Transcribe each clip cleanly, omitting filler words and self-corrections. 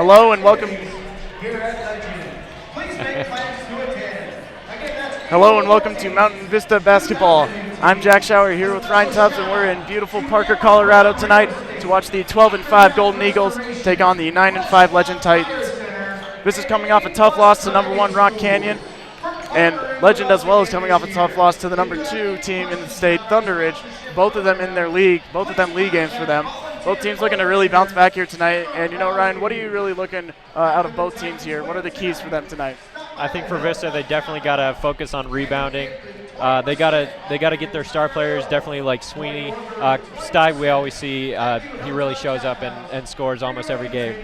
Hello and welcome. Hello and welcome to Mountain Vista Basketball. I'm Jack Schauer here with Ryan Tubbs, and we're in beautiful Parker, Colorado tonight to watch the 12-5 Golden Eagles take on the 9-5 Legend Titans. This is coming off a tough loss to #1 Rock Canyon, and Legend as well is coming off a tough loss to the #2 team in the state, Thunder Ridge. Both of them in their league, both of them league games for them. Both teams looking to really bounce back here tonight. And Ryan, what are you really looking out of both teams here? What are the keys for them tonight? I think for Vista, they definitely got to focus on rebounding. They gotta get their star players, definitely like Sweeney. Steig, we always see he really shows up and scores almost every game.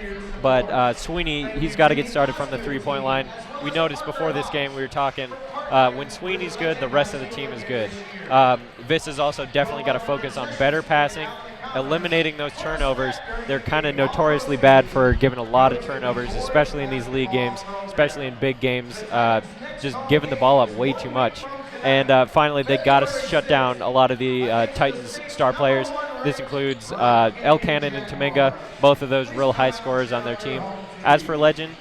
But Sweeney, he's got to get started from the three-point line. We noticed before this game, we were talking, when Sweeney's good, the rest of the team is good. Vista's also definitely got to focus on better passing, eliminating those turnovers. They're kind of notoriously bad for giving a lot of turnovers, especially in these league games, especially in big games, just giving the ball up way too much. And finally, they got to shut down a lot of the Titans' star players. This includes El Cannon and Tominga, both of those real high scorers on their team. As for Legend,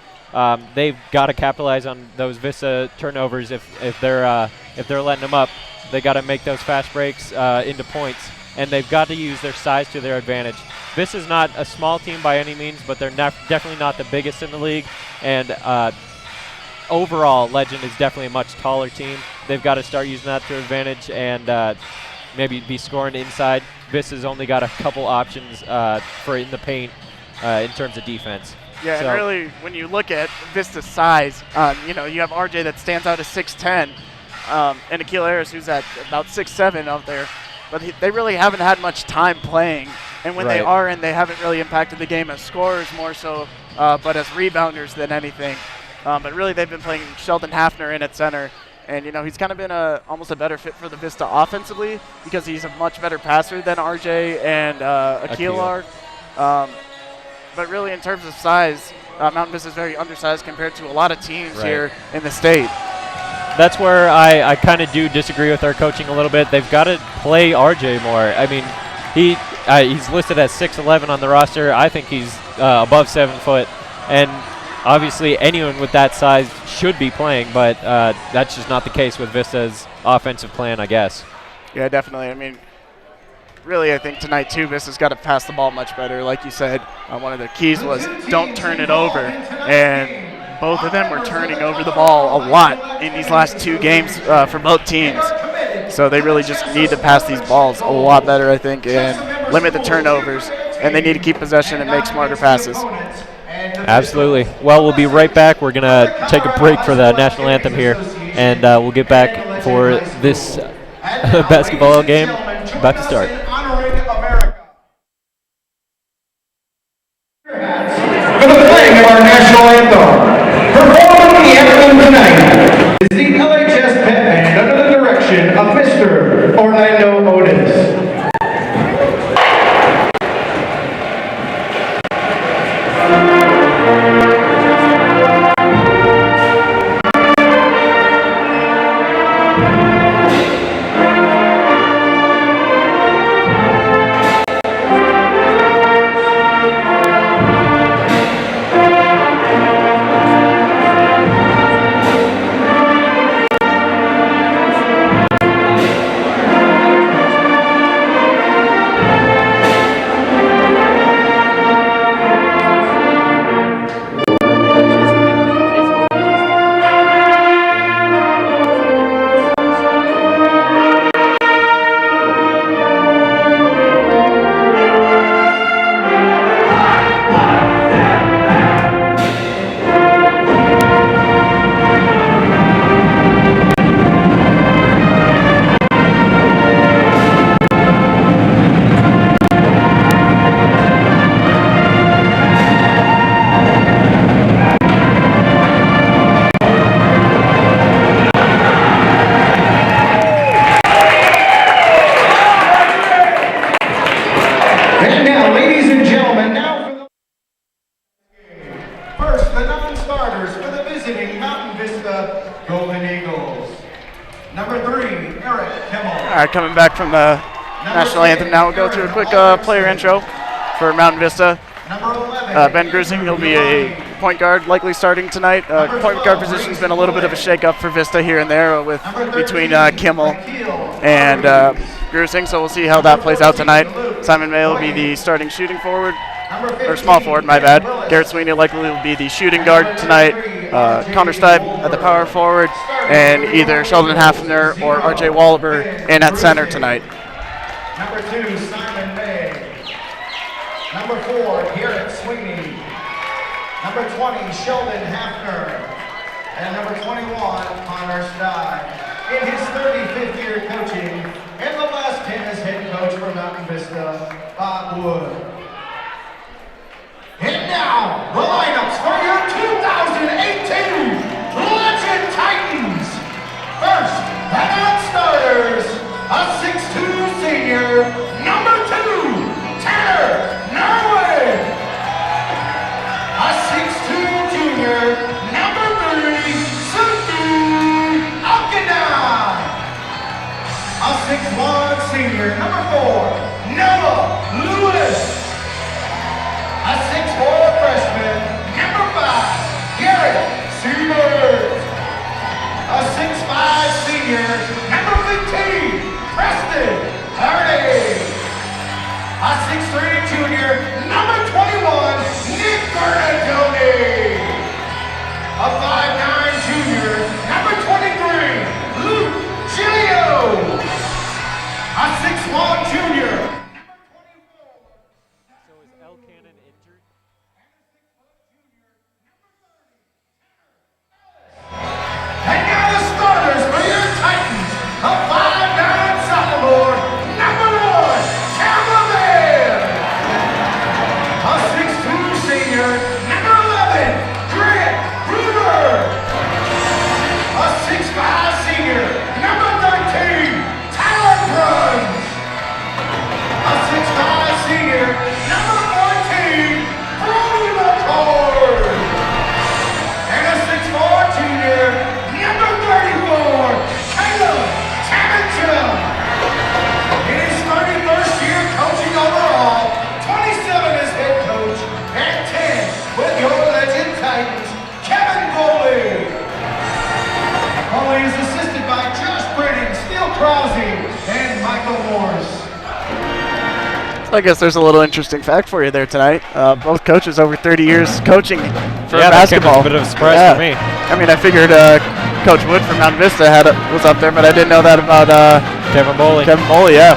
they've got to capitalize on those Vista turnovers. If they're letting them up, they got to make those fast breaks into points, and they've got to use their size to their advantage. Vista's not a small team by any means, but they're definitely not the biggest in the league, and overall, Legend is definitely a much taller team. They've got to start using that to their advantage and maybe be scoring inside. Vista's only got a couple options for in the paint in terms of defense. Yeah, and really, when you look at Vista's size, you have RJ that stands out as 6'10", and Akil Harris, who's at about 6'7" out there. But they really haven't had much time playing. And when they are in, they haven't really impacted the game as scorers more so, but as rebounders than anything. But really, they've been playing Sheldon Hafner in at center. And, he's kind of been almost a better fit for the Vista offensively because he's a much better passer than RJ and Akil are. But really, in terms of size, Mountain Vista is very undersized compared to a lot of teams here in the state. That's where I kind of do disagree with our coaching a little bit. They've got to play RJ more. I mean, he's listed as 6'11" on the roster. I think he's above 7 foot. And obviously, anyone with that size should be playing, but that's just not the case with Vista's offensive plan, I guess. Yeah, definitely. I mean, really, I think tonight, too, Vista's got to pass the ball much better. Like you said, one of the keys was don't turn it over. And both of them were turning over the ball a lot in these last 2 games for both teams. So they really just need to pass these balls a lot better, I think, and limit the turnovers. And they need to keep possession and make smarter passes. Absolutely. Well, we'll be right back. We're going to take a break for the national anthem here, and we'll get back for this basketball game about to start. For the playing of our national anthem, performing the anthem tonight is the LHS Pet Band under the direction of Mr. Orlando Otis. Coming back from the national anthem now, we'll go through a quick player intro for Mountain Vista. Ben Grusing, he'll be a point guard likely starting tonight. Point guard position's been a little bit of a shake-up for Vista here and there between Kimmel and Grusing, so we'll see how that plays out tonight. Simon May will be the starting shooting forward, or small forward, my bad. Garrett Sweeney likely will be the shooting guard tonight. Connor Stipe at the power forward, and either Sheldon Hafner or RJ Wallaber in at center tonight. Number 2, Simon May. Number 4, Garrett Sweeney. Number 20, Sheldon Hafner. And number 21, Connor Stipe. In his 35th year coaching, and the last 10 as head coach for Mountain Vista, Bob Wood. And now, the lineups for your 2018 Legend Titans. First, head starters, a 6'2" senior, number 2, Tanner Norwood. A 6'2" junior, number 3, Suki Okina. A 6'1" senior, number 4, Noah Lewis. A 6'4" freshman, number 5, Garrett Siebert. A 6'5" senior, number 15, Preston Hardy. A 6'3" junior, number 21, Nick Bernardoni. A 5'9" junior, number 23, Luke Gilio. A 6'1" junior. And now the starters for your Titans, a 5'9" sophomore, number 1, Cameron. A 6'2" senior, number 11, Grant Brewer. A 6'5" senior, number 13, Tyler Bruns. A 6'5" senior, number 14, Brody McCord. And a 6'4" junior, number 34, Caleb Tamanchuk. In his 31st year coaching overall, 27 as head coach, and 10 with your Legend Titans, Kevin Foley. Foley is assisted by Josh Brennan, Steele Krause, and Michael Morris. I guess there's a little interesting fact for you there tonight. Both coaches over 30 years coaching for that came as basketball. a bit of a surprise for me. I mean, I figured Coach Wood from Mountain Vista was up there, but I didn't know that about Kevin Boley. Kevin Boley, yeah.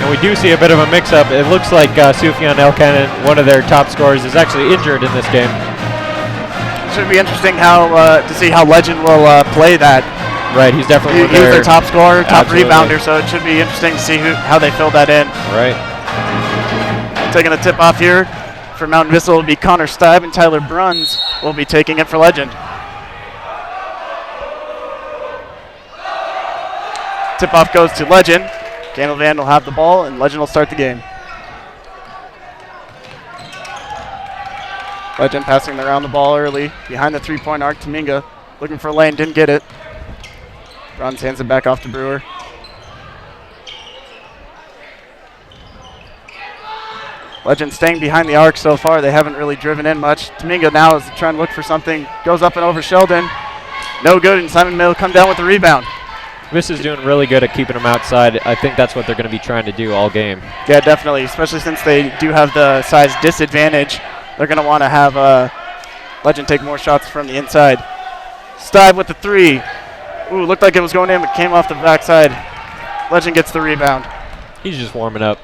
And we do see a bit of a mix-up. It looks like Sufjan Elkanen, one of their top scorers, is actually injured in this game. Should be interesting to see how Legend will play that. Right, he's definitely He was their top scorer, top Absolutely. rebounder, so it should be interesting to see how they fill that in. Right. Taking the tip off here for Mountain Vista will be Connor Stipe, and Tyler Bruns will be taking it for Legend. Tip off goes to Legend. Daniel Van will have the ball, and Legend will start the game. Legend passing around the ball early, behind the three-point arc. Tominga looking for a lane, didn't get it. Bruns hands it back off to Brewer. Legend staying behind the arc so far. They haven't really driven in much. Tominga now is trying to look for something. Goes up and over Sheldon. No good, and Simon May will come down with the rebound. This is doing really good at keeping them outside. I think that's what they're going to be trying to do all game. Yeah, definitely, especially since they do have the size disadvantage. They're going to want to have Legend take more shots from the inside. Stipe with the three. Ooh, looked like it was going in, but came off the backside. Legend gets the rebound. He's just warming up.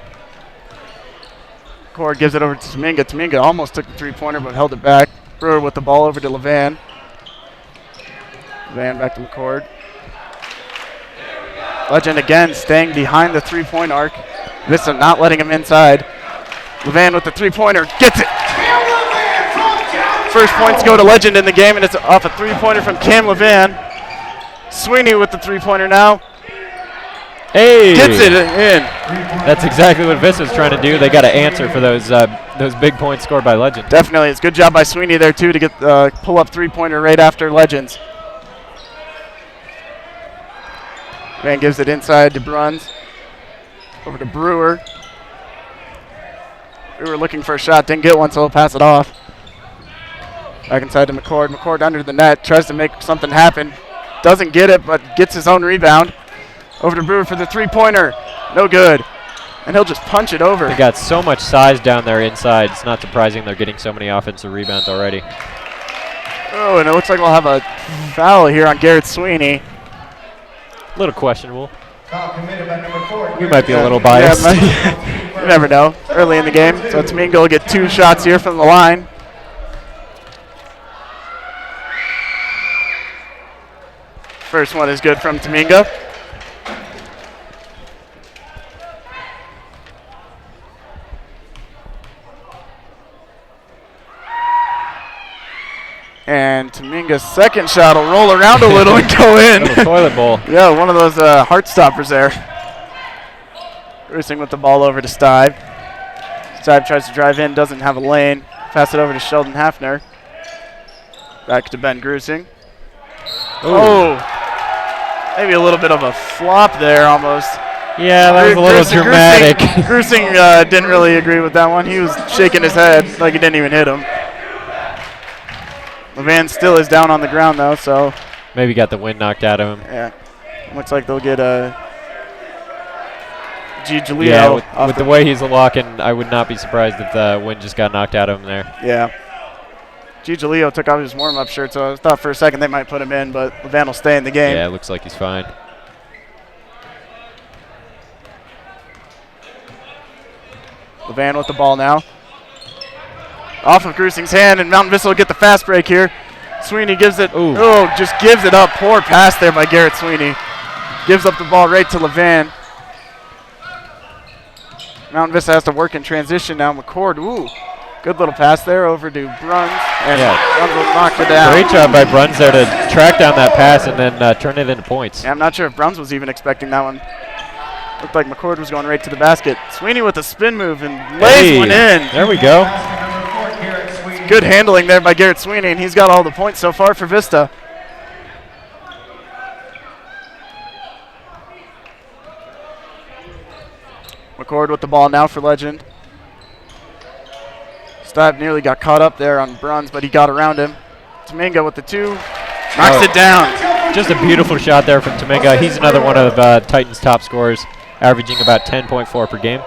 Cord gives it over to Tominga. Tominga almost took the three-pointer, but held it back. Brewer with the ball over to Levan. Levan back to McCord. Legend again staying behind the three-point arc. Vista not letting him inside. Levan with the three-pointer. Gets it! First points go to Legend in the game, and it's off a three-pointer from Cam Levan. Sweeney with the three-pointer now. Hey! Gets it in. That's exactly what Vista's trying to do. They got to answer for those big points scored by Legend. Definitely. It's a good job by Sweeney there, too, to get pull-up three-pointer right after Legends. Van gives it inside to Bruns. Over to Brewer. We were looking for a shot, didn't get one, so he'll pass it off. Back inside to McCord. McCord under the net, tries to make something happen. Doesn't get it, but gets his own rebound. Over to Brewer for the three-pointer. No good. And he'll just punch it over. They got so much size down there inside. It's not surprising they're getting so many offensive rebounds already. Oh, and it looks like we'll have a foul here on Garrett Sweeney. A little questionable. Foul committed by number 4. We might be a little biased. Yeah, you never know. Early in the game. So Tomingo will get 2 shots here from the line. First one is good from Tomingo. And Tominga's second shot will roll around a little and go in. Little toilet bowl. Yeah, one of those heart stoppers there. Roosing with the ball over to Stibe. Stibe tries to drive in, doesn't have a lane. Pass it over to Sheldon Hafner. Back to Ben Grusing. Oh, maybe a little bit of a flop there almost. Yeah, that was a little dramatic. Grusing didn't really agree with that one. He was shaking his head like it didn't even hit him. Levan still is down on the ground though, so. Maybe got the wind knocked out of him. Yeah, looks like they'll get G. Jaleo. Yeah, with the way he's walking, I would not be surprised if the wind just got knocked out of him there. Yeah. G. Jaleo took off his warm-up shirt, so I thought for a second they might put him in, but Levan will stay in the game. Yeah, it looks like he's fine. Levan with the ball now. Off of Grusing's hand, and Mountain Vista will get the fast break here. Sweeney gives it. Ooh. Oh, just gives it up. Poor pass there by Garrett Sweeney. Gives up the ball right to Levan. Mountain Vista has to work in transition now. McCord, ooh, good little pass there over to Bruns, and Bruns will knock it down. Great job by Bruns there to track down that pass and then turn it into points. Yeah, I'm not sure if Bruns was even expecting that one. Looked like McCord was going right to the basket. Sweeney with a spin move and lays one in. There we go. Good handling there by Garrett Sweeney, and he's got all the points so far for Vista. McCord with the ball now for Legend. Stibe nearly got caught up there on Bruns, but he got around him. Tomingo with the 2. Knocks it down. Just a beautiful shot there from Tomingo. He's another one of Titans' top scorers, averaging about 10.4 per game.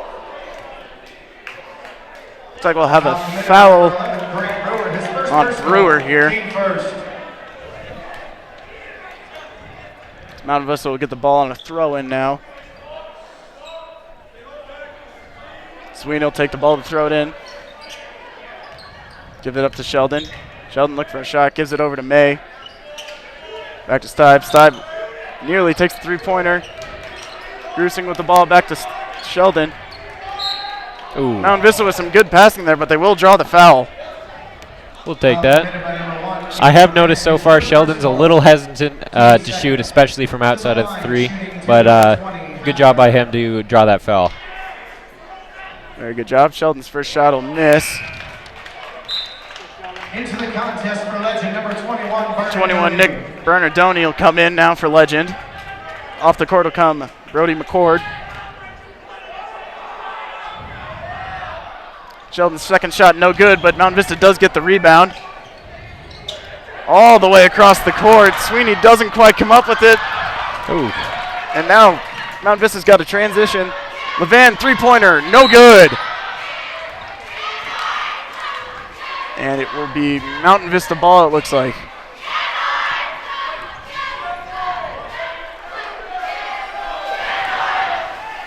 Looks like we'll have a foul on Brewer here. Mountain Vista will get the ball on a throw-in now. Sweeney will take the ball to throw it in. Give it up to Sheldon. Sheldon look for a shot, gives it over to May. Back to Stibe. Stibe nearly takes the three-pointer. Grusing with the ball back to Sheldon. Ooh. Mountain Vista with some good passing there, but they will draw the foul. We'll take that. I have noticed so far Sheldon's a little hesitant to shoot, especially from outside of the 3, but good job by him to draw that foul. Very good job. Sheldon's first shot will miss. Into the contest for Legend, number 21, 21, Nick Bernardoni will come in now for Legend. Off the court will come Brody McCord. Sheldon's second shot no good, but Mountain Vista does get the rebound. All the way across the court. Sweeney doesn't quite come up with it. Ooh. And now Mountain Vista's got a transition. Levan three-pointer, no good. And it will be Mountain Vista ball, it looks like.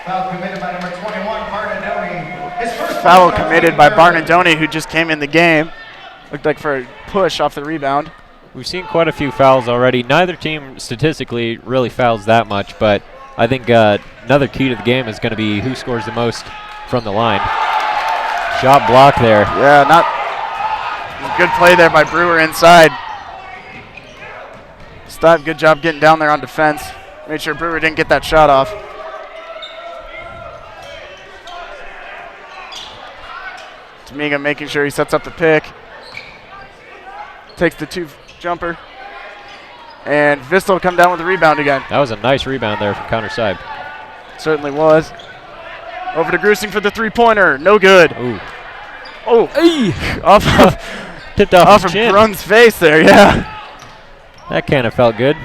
Foul committed by number 21, Barnadoni. His first Foul committed by Barnadoni, who just came in the game. Looked like for a push off the rebound. We've seen quite a few fouls already. Neither team statistically really fouls that much, but I think another key to the game is going to be who scores the most from the line. Shot block there. Yeah, not good play there by Brewer inside. Stibe, good job getting down there on defense. Made sure Brewer didn't get that shot off. Tomingo making sure he sets up the pick. Takes the 2-jumper. And Vista will come down with the rebound again. That was a nice rebound there from Connor Stibe. Certainly was. Over to Grusing for the three-pointer. No good. Ooh. Oh, off Tipped off off his of chin. Brun's face there, yeah. That kind of felt good.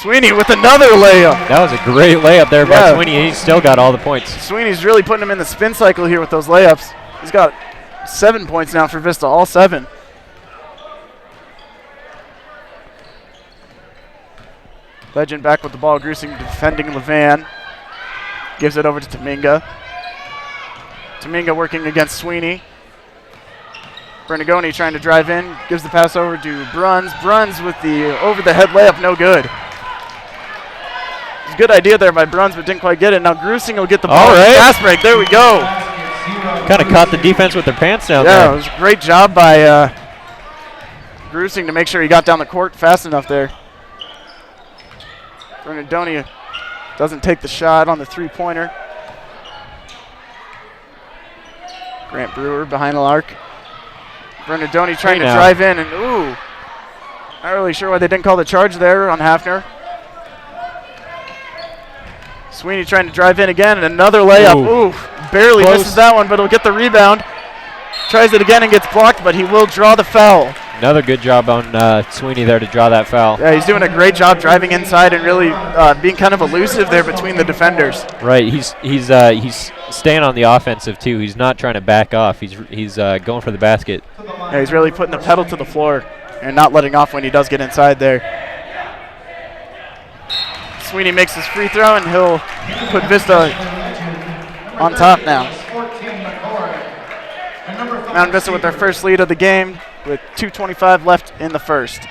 Sweeney with another layup. That was a great layup there by Yeah. Sweeney. He's still got all the points. Sweeney's really putting him in the spin cycle here with those layups. He's got 7 points now for Vista, all 7. Legend back with the ball. Grusing defending Levan. Gives it over to Tominga. Tominga working against Sweeney. Bernagoni trying to drive in. Gives the pass over to Bruns. Bruns with the over-the-head layup, no good. It's a good idea there by Bruns, but didn't quite get it. Now Grusing will get the ball. All right. Fast break, there we go. Kind of caught the defense with their pants down Yeah, there. it was a great job by Grusing to make sure he got down the court fast enough there. Bernardoni doesn't take the shot on the three-pointer. Grant Brewer behind the arc. Bernardoni trying to drive in, and ooh, not really sure why they didn't call the charge there on Hafner. Sweeney trying to drive in again, and another layup. Ooh, barely Close. misses that one, but he'll get the rebound. Tries it again and gets blocked, but he will draw the foul. Another good job on Sweeney there to draw that foul. Yeah, he's doing a great job driving inside and really being kind of elusive there between the defenders. Right, he's staying on the offensive too. He's not trying to back off. He's going for the basket. Yeah, he's really putting the pedal to the floor and not letting off when he does get inside there. Sweeney makes his free throw, and he'll put Vista on top now. Mountain Vista with their first lead of the game with 2:25 left in the first.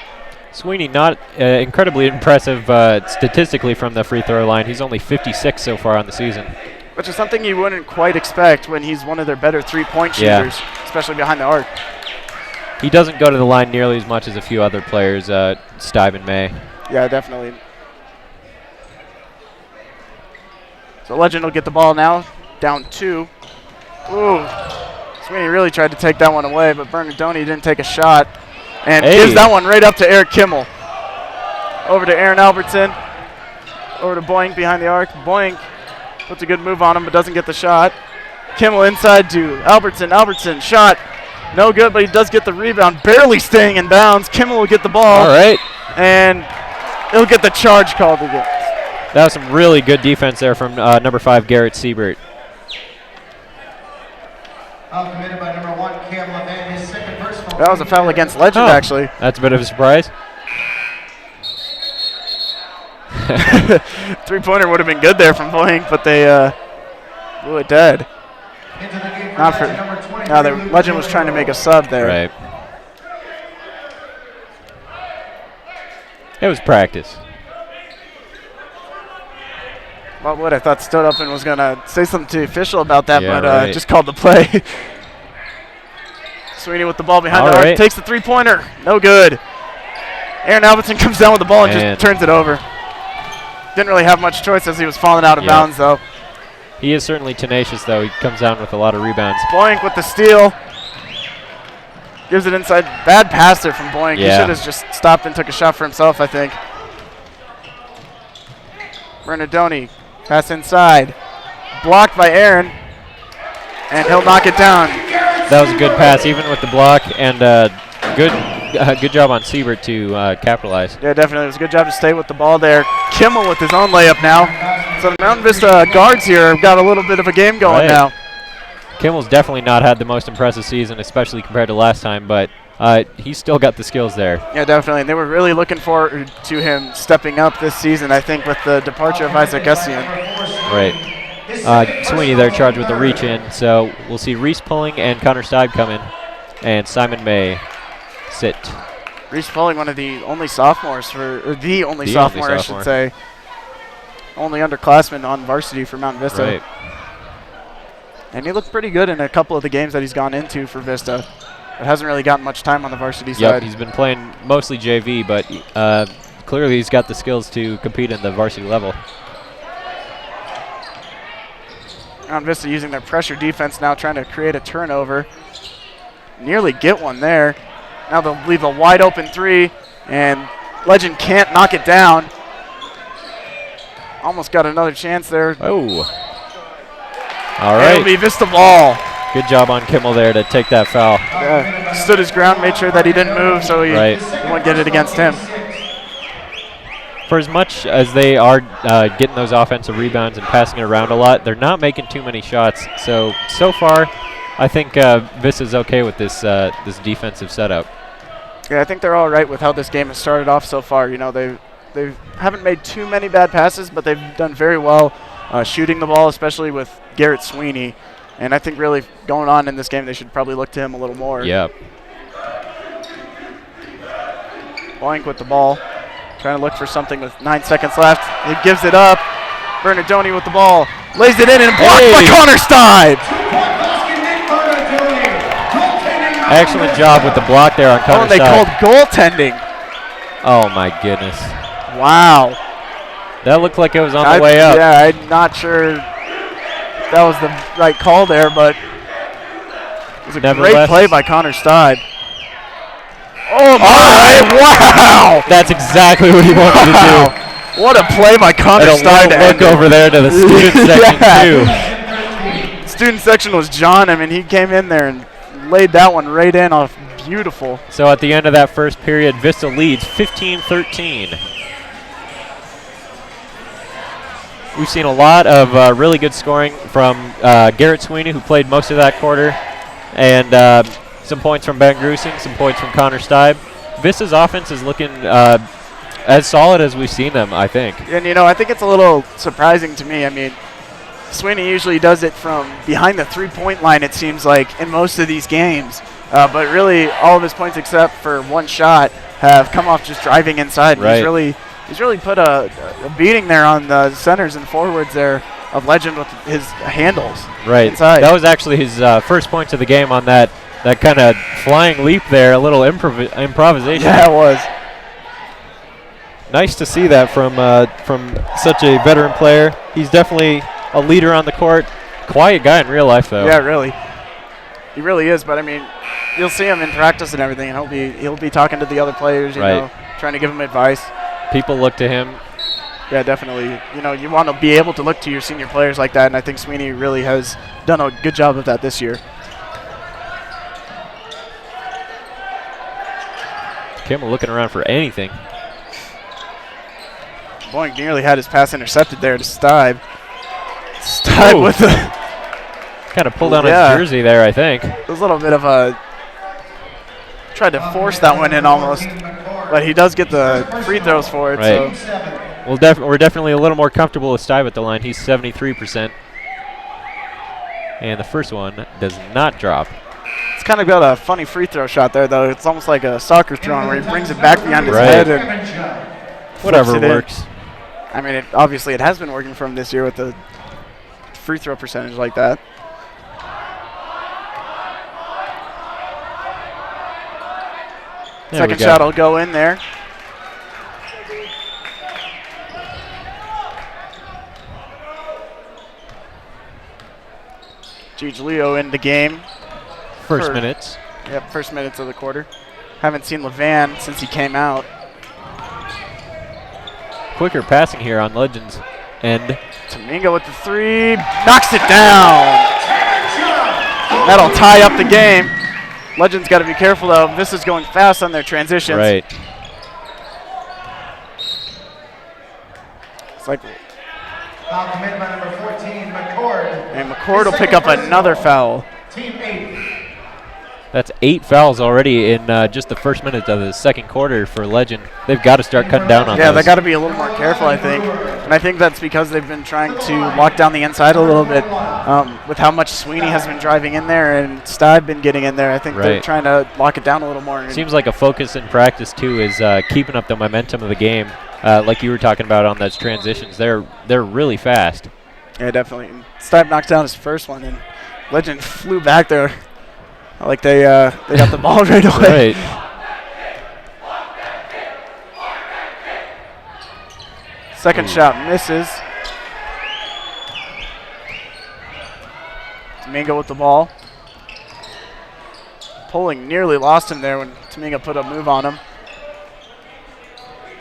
Sweeney not incredibly impressive statistically from the free throw line. He's only 56 so far on the season. Which is something you wouldn't quite expect when he's one of their better three-point shooters, especially behind the arc. He doesn't go to the line nearly as much as a few other players, Stibe and May. Yeah, definitely. So Legend will get the ball now, down 2. Ooh, Sweeney really tried to take that one away, but Bernardoni didn't take a shot. And gives that one right up to Eric Kimmel. Over to Aaron Albertson. Over to Boink behind the arc. Boink puts a good move on him, but doesn't get the shot. Kimmel inside to Albertson. Albertson shot. No good, but he does get the rebound. Barely staying in bounds. Kimmel will get the ball. All right. And he'll get the charge called again. That was some really good defense there from number 5, Garrett Siebert. Committed by number 1, Cam Levan, his second personal. That was a foul against Legend, actually. That's a bit of a surprise. Three-pointer would have been good there from Boeing, but they blew it dead. Into the game Not for. number 23, Now the Legend was trying to make a sub there. Right. It was practice. Well, Wood, I thought stood up and was going to say something to the official about that, Yeah, but right. just called the play. Sweeney with the ball behind the arc, takes the three-pointer. No good. Aaron Albertson comes down with the ball and just turns it over. Didn't really have much choice as he was falling out of bounds, though. He is certainly tenacious, though. He comes down with a lot of rebounds. Boink with the steal. Gives it inside. Bad pass there from Boink. He should have just stopped and took a shot for himself, I think. Bernardoni. Pass inside. Blocked by Aaron. And he'll knock it down. That was a good pass, even with the block, and good job on Siebert to capitalize. Yeah, definitely. It was a good job to stay with the ball there. Kimmel with his own layup now. So the Mountain Vista guards here have got a little bit of a game going now. Kimmel's definitely not had the most impressive season, especially compared to last time, but he's still got the skills there. Yeah, definitely. And they were really looking forward to him stepping up this season, I think, with the departure of Isaac Essian. Right. Sweeney there charged with the reach in, so we'll see Reese Pulling and Connor Stibe come in, and Simon May sit. Reese Pulling, one of the only sophomores or the only sophomore, I should say. Only underclassman on varsity for Mountain Vista. Right. And he looked pretty good in a couple of the games that he's gone into for Vista. But hasn't really gotten much time on the varsity side. Yep, he's been playing mostly JV, but clearly he's got the skills to compete in the varsity level. Mountain Vista using their pressure defense now, trying to create a turnover. Nearly get one there. Now they'll leave a wide open three, and Legend can't knock it down. Almost got another chance there. Oh. All right. It'll be Vista ball. Good job on Kimmel there to take that foul. Yeah, stood his ground, made sure that he didn't move so he wouldn't get it against him. For as much as they are getting those offensive rebounds and passing it around a lot, they're not making too many shots. So far, I think Vista's okay with this this defensive setup. Yeah, I think they're all right with how this game has started off so far. You know, they haven't made too many bad passes, but they've done very well shooting the ball, especially with Garrett Sweeney. And I think really going on in this game, they should probably look to him a little more. Yeah. Boink with the ball. Trying to look for something with 9 seconds left. He gives it up. Bernardoni with the ball. Lays it in and blocked by Connor Steib. Excellent job with the block there on Connor Steib. They called goaltending. Oh, my goodness. Wow. That looked like it was on the way up. Yeah, I'm not sure that was the right call there, but it was a great play by Connor Steib. Oh, my. Wow. That's exactly what he wanted to do. What a play by Connor Steib. Look over there to the student section, too. Student section was John. I mean, he came in there and laid that one right in off. Beautiful. So at the end of that first period, Vista leads 15-13. We've seen a lot of really good scoring from Garrett Sweeney, who played most of that quarter, and some points from Ben Grusing, some points from Connor Steib. Vista's offense is looking as solid as we've seen them, I think. And, you know, I think it's a little surprising to me. I mean, Sweeney usually does it from behind the three-point line, it seems like, in most of these games. But really, all of his points except for one shot have come off just driving inside. Right. He's really put a beating there on the centers and forwards there of Legend with his handles. Right. Inside. That was actually his first point of the game on that kind of flying leap there, a little improvisation. Yeah, it was. Nice to see that from such a veteran player. He's definitely a leader on the court. Quiet guy in real life, though. Yeah, really. He really is, but I mean, you'll see him in practice and everything, and he'll be talking to the other players, you know, trying to give them advice. People look to him. Yeah, definitely. You know, you want to be able to look to your senior players like that, and I think Sweeney really has done a good job of that this year. Kimmel looking around for anything. Boink nearly had his pass intercepted there to Steib. Steib with the... Kind of pulled down his jersey there, I think. It was a little bit of a... Tried to force that one in almost. But he does get the free throws for it. Right. So. We're definitely a little more comfortable with Steib at the line. He's 73%. And the first one does not drop. It's kind of got a funny free throw shot there, though. It's almost like a soccer throw where he brings it back behind his head and whatever works. I mean, obviously it has been working for him this year with the free throw percentage like that. Second shot will go in there. Gigi Leo in the game. First minutes. Yep, first minutes of the quarter. Haven't seen Levan since he came out. Quicker passing here on Legends end. Tominga with the three. Knocks it down. That'll tie up the game. Legends got to be careful, though. Vista's going fast on their transitions. Right. It's like... Foul committed by number 14, McCord. And McCord will pick up another foul. Team 8. That's 8 fouls already in just the first minute of the second quarter for Legend. They've got to start cutting down on Yeah, those. they got to be a little more careful, I think. And I think that's because they've been trying to lock down the inside a little bit with how much Sweeney has been driving in there and Steib been getting in there. I think they're trying to lock it down a little more. Seems like a focus in practice, too, is keeping up the momentum of the game. Like you were talking about on those transitions, they're really fast. Yeah, definitely. And Steib knocks down his first one, and Legend flew back there. Like they got the ball right away. Second shot misses. Tominga with the ball. Pulling nearly lost him there when Tominga put a move on him.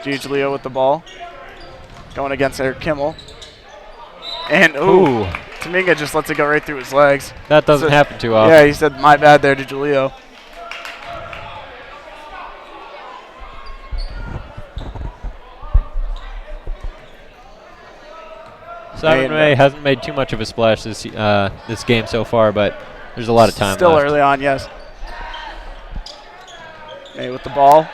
Gigi Leo with the ball. Going against Eric Kimmel. And, Tominga just lets it go right through his legs. That doesn't happen too often. Yeah, he said, my bad there to Julio. Simon May hasn't made too much of a splash this game so far, but there's a lot of time Still left. early on, yes. May with the ball.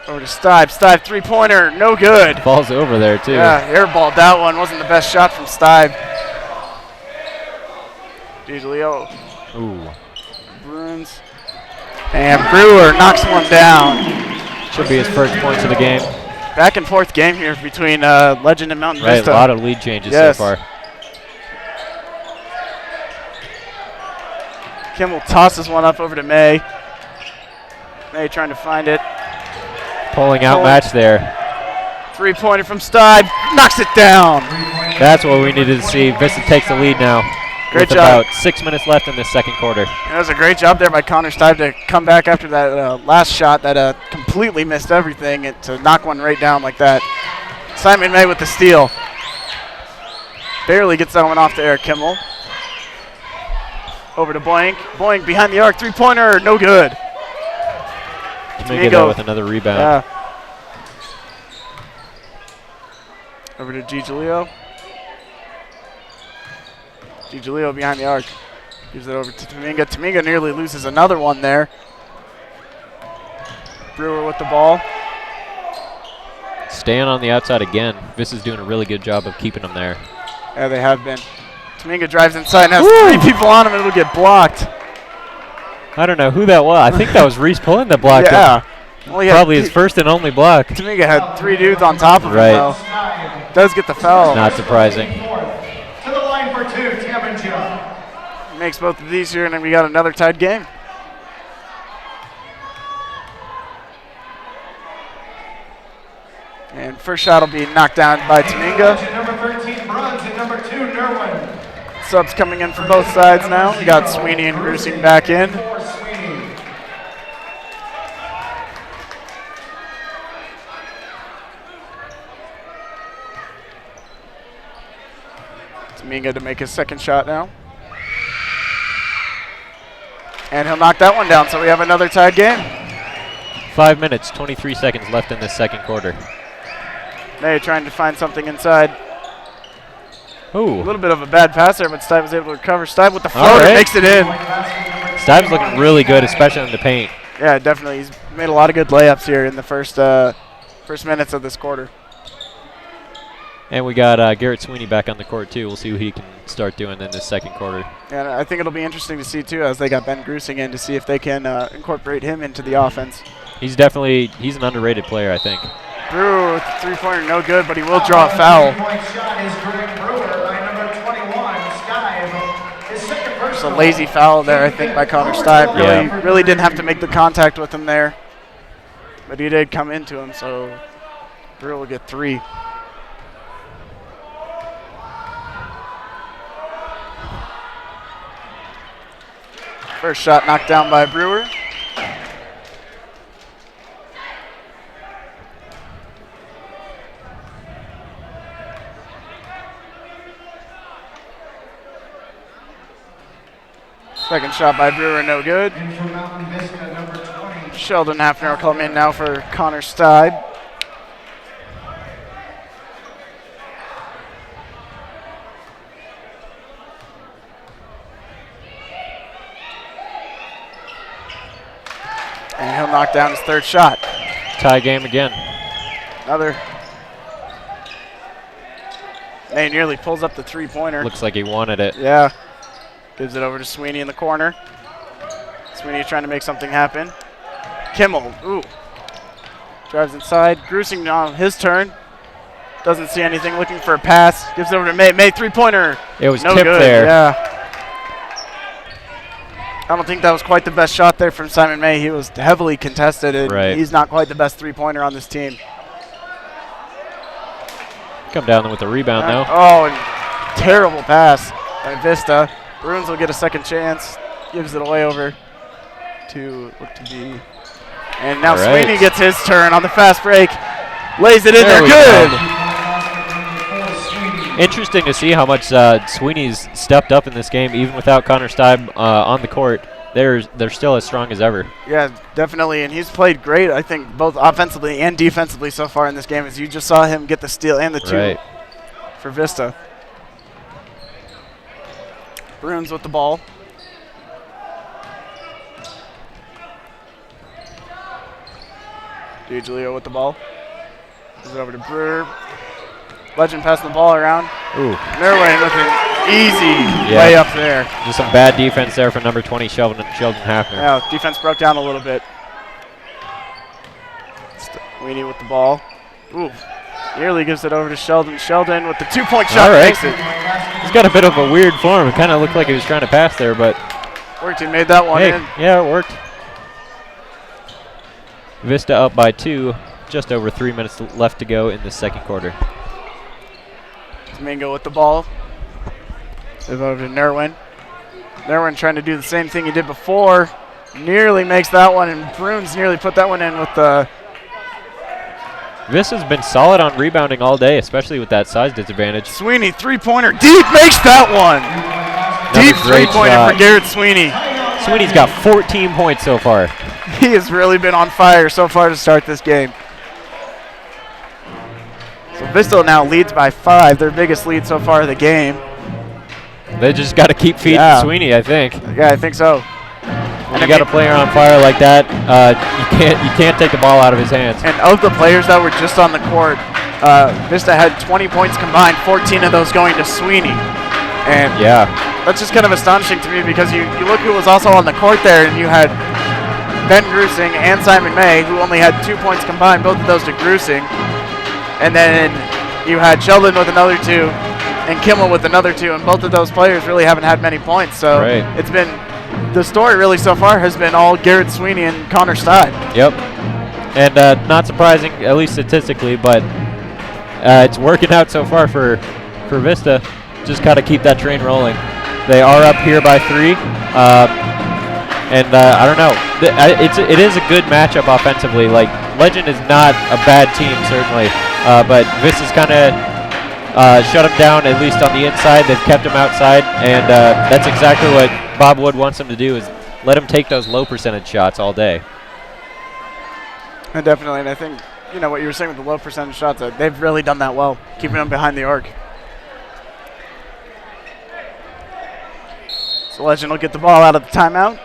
Over to Stibe. Stibe three-pointer, no good. Ball's over there, too. Yeah, airballed that one. Wasn't the best shot from Stibe. Julio. Ooh. Bruins. And Brewer knocks one down. Should be his first points of the game. Back and forth game here between Legend and Mountain Vista. A lot of lead changes so far. Kimmel tosses one up over to May. May trying to find it. Pulling out match there. Three-pointer from Stibe. Knocks it down. That's what we needed to see. Vista takes the lead now. Great with job. About 6 minutes left in this second quarter. It was a great job there by Connor Stibe to come back after that last shot that completely missed everything and to knock one right down like that. Simon May with the steal. Barely gets that one off to Eric Kimmel. Over to Boink. Boink behind the arc. Three-pointer. No good. Tominga with another rebound. Yeah. Over to G. Julio. G. Julio behind the arc. Gives it over to Tominga. Tominga nearly loses another one there. Brewer with the ball. Staying on the outside again. Vista's doing a really good job of keeping them there. Yeah, they have been. Tominga drives inside and has three people on him and it'll get blocked. I don't know who that was. I think that was Reese Pullen that blocked him. Well, probably his first and only block. Tominga had three dudes on top of him, though. Does get the foul. Not surprising. To the line for two, Tamangia. Makes both of these here, and then we got another tied game. And first shot will be knocked down by Tominga. Number 13, Bruns, and number 2, Nerwin. Subs coming in for both sides now. We got Sweeney and Grusing back in. Tominga to make his second shot now. And he'll knock that one down, so we have another tied game. 5 minutes, 23 seconds left in this second quarter. May trying to find something inside. Ooh. A little bit of a bad pass there, but Stibe was able to recover. Stibe with the floater makes it in. Stibe's looking really good, especially in the paint. Yeah, definitely. He's made a lot of good layups here in the first minutes of this quarter. And we got Garrett Sweeney back on the court, too. We'll see what he can start doing in this second quarter. And I think it'll be interesting to see, too, as they got Ben Grusing in to see if they can incorporate him into the offense. He's an underrated player, I think. Brewer with the three-pointer, no good, but he will draw a foul. Just a lazy foul there, I think, by Connor Stibe. Really didn't have to make the contact with him there. But he did come into him, so Brewer will get 3. First shot knocked down by Brewer. Second shot by Brewer, no good. Sheldon Hafner will come in now for Connor Stibe. And he'll knock down his third shot. Tie game again. Another. May nearly pulls up the three-pointer. Looks like he wanted it. Yeah. Gives it over to Sweeney in the corner. Sweeney trying to make something happen. Kimmel, ooh. Drives inside. Grusing on his turn. Doesn't see anything, looking for a pass. Gives it over to May. May, three-pointer. It was no tipped good. there. Yeah. I don't think that was quite the best shot there from Simon May. He was heavily contested, and he's not quite the best three-pointer on this team. Come down with the rebound, though. Oh, and terrible pass by Vista. Bruins will get a second chance. Gives it away over to look to be. And now Sweeney gets his turn on the fast break. Lays it in there. Good. Interesting to see how much Sweeney's stepped up in this game, even without Connor Steib on the court. They're still as strong as ever. Yeah, definitely, and he's played great, I think, both offensively and defensively so far in this game, as you just saw him get the steal and the two for Vista. Bruins with the ball. DiGiulio with the ball. Goes over to Brewer. Legend passing the ball around. Ooh. Norway with an easy way up there. Just some bad defense there for number 20, Sheldon Hafner. Yeah, defense broke down a little bit. Weenie with the ball. Ooh. Nearly gives it over to Sheldon. Sheldon with the two-point shot. Makes it. He's got a bit of a weird form. It kind of looked like he was trying to pass there, but worked. He made that one in. Yeah, it worked. Vista up by 2. Just over 3 minutes left to go in the second quarter. Domingo with the ball. Move over to Nerwin. Nerwin trying to do the same thing he did before. Nearly makes that one, and Bruins nearly put that one in with the... Vista's been solid on rebounding all day, especially with that size disadvantage. Sweeney, three-pointer. Deep makes that one. Deep three-pointer for Garrett Sweeney. Sweeney's got 14 points so far. He has really been on fire so far to start this game. So Vista now leads by 5, their biggest lead so far of the game. They just got to keep feeding Sweeney, I think. Yeah, I think so. When you got a player on fire like that, you can't take the ball out of his hands. And of the players that were just on the court, Vista had 20 points combined, 14 of those going to Sweeney. And that's just kind of astonishing to me, because you look who was also on the court there, and you had Ben Grusing and Simon May, who only had 2 points combined, both of those to Grusing. And then you had Sheldon with another 2 and Kimmel with another 2, and both of those players really haven't had many points. So it's been, the story really so far has been all Garrett Sweeney and Connor Steib. Yep. And not surprising, at least statistically, but it's working out so far for Vista. Just got to keep that train rolling. They are up here by 3. And I don't know. It is a good matchup offensively. Like, Legend is not a bad team, certainly. But Vista's kind of shut them down, at least on the inside. They've kept them outside. And that's exactly what Bob Wood wants them to do, is let them take those low percentage shots all day. And definitely. And I think, you know, what you were saying with the low percentage shots, they've really done that well, keeping them behind the arc. So Legend will get the ball out of the timeout.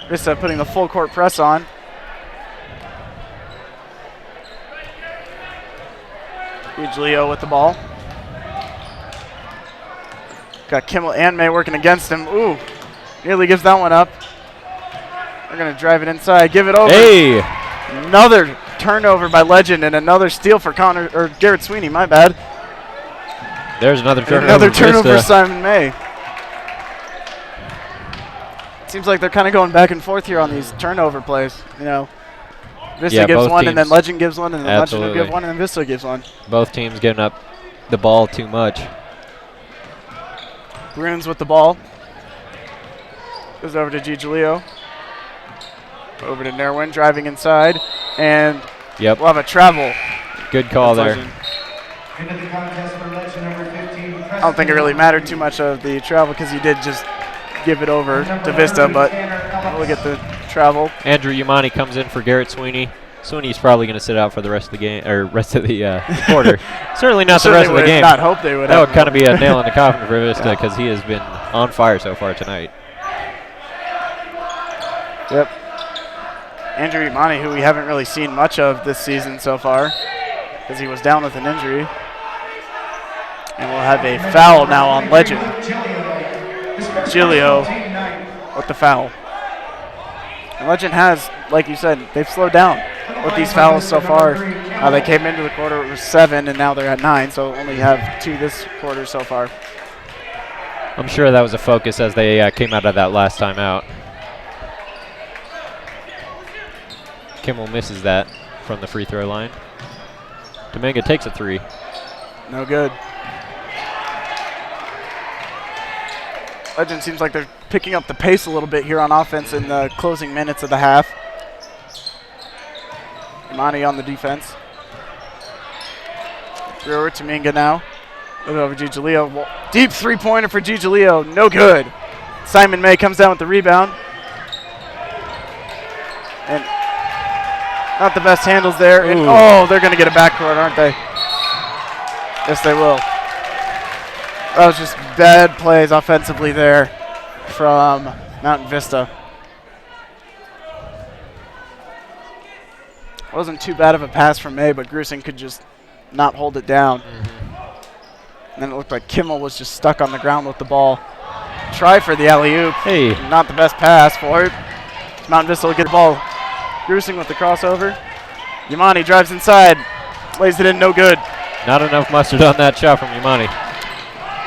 Vista putting the full court press on. DiGiulio with the ball. Got Kimmel and May working against him. Ooh, nearly gives that one up. They're going to drive it inside, give it over. Hey! Another turnover by Legend and another steal for Garrett Sweeney, my bad. There's another turnover. Another turnover for Simon May. Seems like they're kind of going back and forth here on these turnover plays. You know, Vista gives one, and then Legend gives one, and then Legend will give one, and then Vista gives one. Both teams giving up the ball too much. Bruins with the ball. Goes over to DiGiulio. Over to Nerwin, driving inside, and we'll have a travel. Good call there. I don't think it really mattered too much of the travel, because he did just give it over to Vista, but we'll get the travel. Andrew Yamani comes in for Garrett Sweeney. Sweeney's probably going to sit out for the rest of the game, or rest of the quarter. Certainly not the rest of the game. Not hope they would. That would kind of be a nail in the coffin for Vista, because he has been on fire so far tonight. Yep. Andrew Yamani, who we haven't really seen much of this season so far, because he was down with an injury. And we'll have a foul now on Legend. Giglio with the foul. And Legend has, like you said, they've slowed down with these fouls so far. They came into the quarter, it was 7, and now they're at 9, so only have 2 this quarter so far. I'm sure that was a focus as they came out of that last time out. Kimmel misses that from the free throw line. Dominga takes a 3. No good. Legend seems like they're picking up the pace a little bit here on offense in the closing minutes of the half. Imani on the defense. Brewer to Minga now. Look over Giglio. Deep three-pointer for Giglio. No good. Simon May comes down with the rebound. And not the best handles there. And, oh, they're going to get a backcourt, aren't they? Yes, they will. That was just bad plays offensively there from Mountain Vista. Wasn't too bad of a pass from May, but Grusing could just not hold it down. And then it looked like Kimmel was just stuck on the ground with the ball. Try for the alley-oop. Hey. Not the best pass for it. Mountain Vista will get the ball. Grusing with the crossover. Yamani drives inside. Lays it in, no good. Not enough mustard on that shot from Yamani.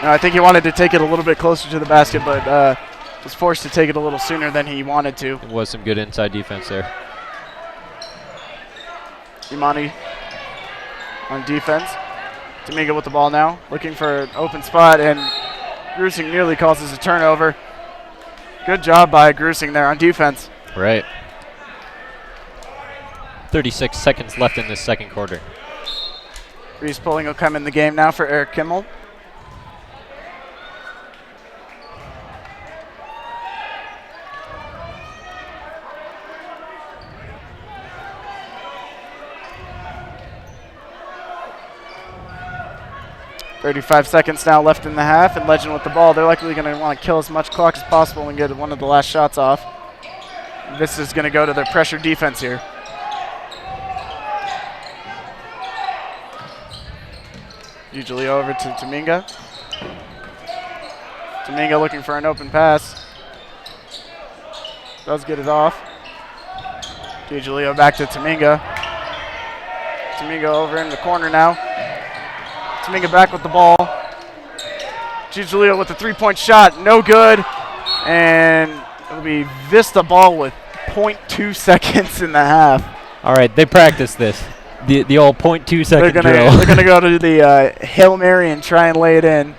No, I think he wanted to take it a little bit closer to the basket, but was forced to take it a little sooner than he wanted to. It was some good inside defense there. Imani on defense. Domingo with the ball now, looking for an open spot, and Grusing nearly causes a turnover. Good job by Grusing there on defense. Right. 36 seconds left in this second quarter. Reese Pulling will come in the game now for Eric Kimmel. .35 seconds now left in the half, and Legend with the ball. They're likely going to want to kill as much clock as possible and get one of the last shots off. This is going to go to their pressure defense here. Usually over to Dominga. Dominga looking for an open pass. Does get it off. Giglio back to Dominga. Dominga over in the corner now. Dominga back with the ball. Giglio with the three-point shot. No good. And it'll be Vista ball with .2 seconds in the half. All right, they practiced this. The old .2 second drill. They're going to go to the Hail Mary and try and lay it in.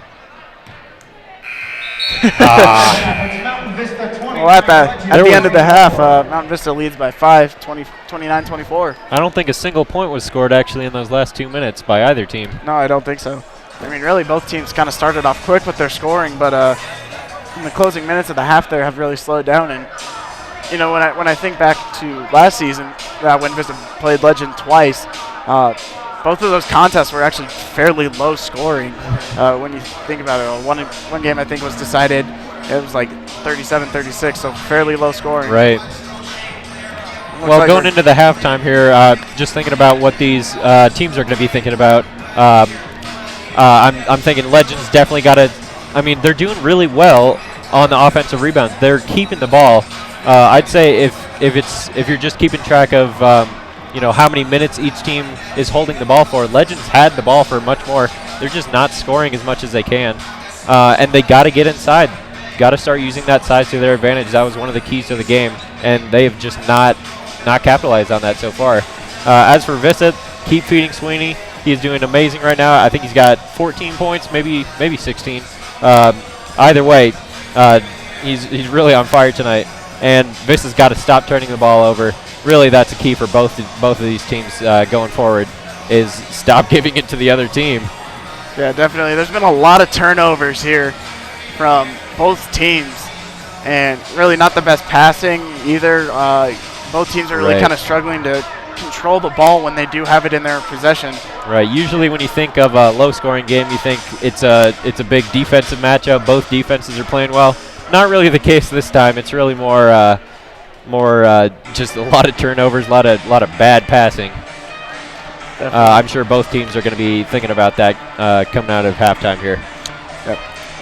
Well, at the end of the half, Mountain Vista leads by 5, 29-24. I don't think a single point was scored actually in those last 2 minutes by either team. No, I don't think so. I mean, really, both teams kind of started off quick with their scoring, but in the closing minutes of the half there have really slowed down. And, you know, when I think back to last season, when Vista played Legend twice, both of those contests were actually fairly low scoring. When you think about it, one game I think was decided, it was like 37-36, so fairly low scoring. Right. Well, like going into the halftime here, just thinking about what these teams are going to be thinking about, I'm thinking Legends definitely got to, I mean, they're doing really well on the offensive rebounds. They're keeping the ball. I'd say if you're just keeping track of you know how many minutes each team is holding the ball for, Legends had the ball for much more. They're just not scoring as much as they can, and they got to get inside. Got to start using that size to their advantage. That was one of the keys to the game, and they have just not capitalized on that so far. As for Vista, keep feeding Sweeney. He's doing amazing right now. I think he's got 14 points, maybe 16. Either way, he's really on fire tonight. And Vista's got to stop turning the ball over. Really, that's a key for both of these teams going forward, is stop giving it to the other team. Yeah, definitely. There's been a lot of turnovers here from both teams, and really not the best passing either. Both teams are really kind of struggling to control the ball when they do have it in their possession. Right. Usually when you think of a low-scoring game, you think it's a big defensive matchup. Both defenses are playing well. Not really the case this time. It's really more just a lot of turnovers, a lot of bad passing. I'm sure both teams are going to be thinking about that coming out of halftime here. Yep.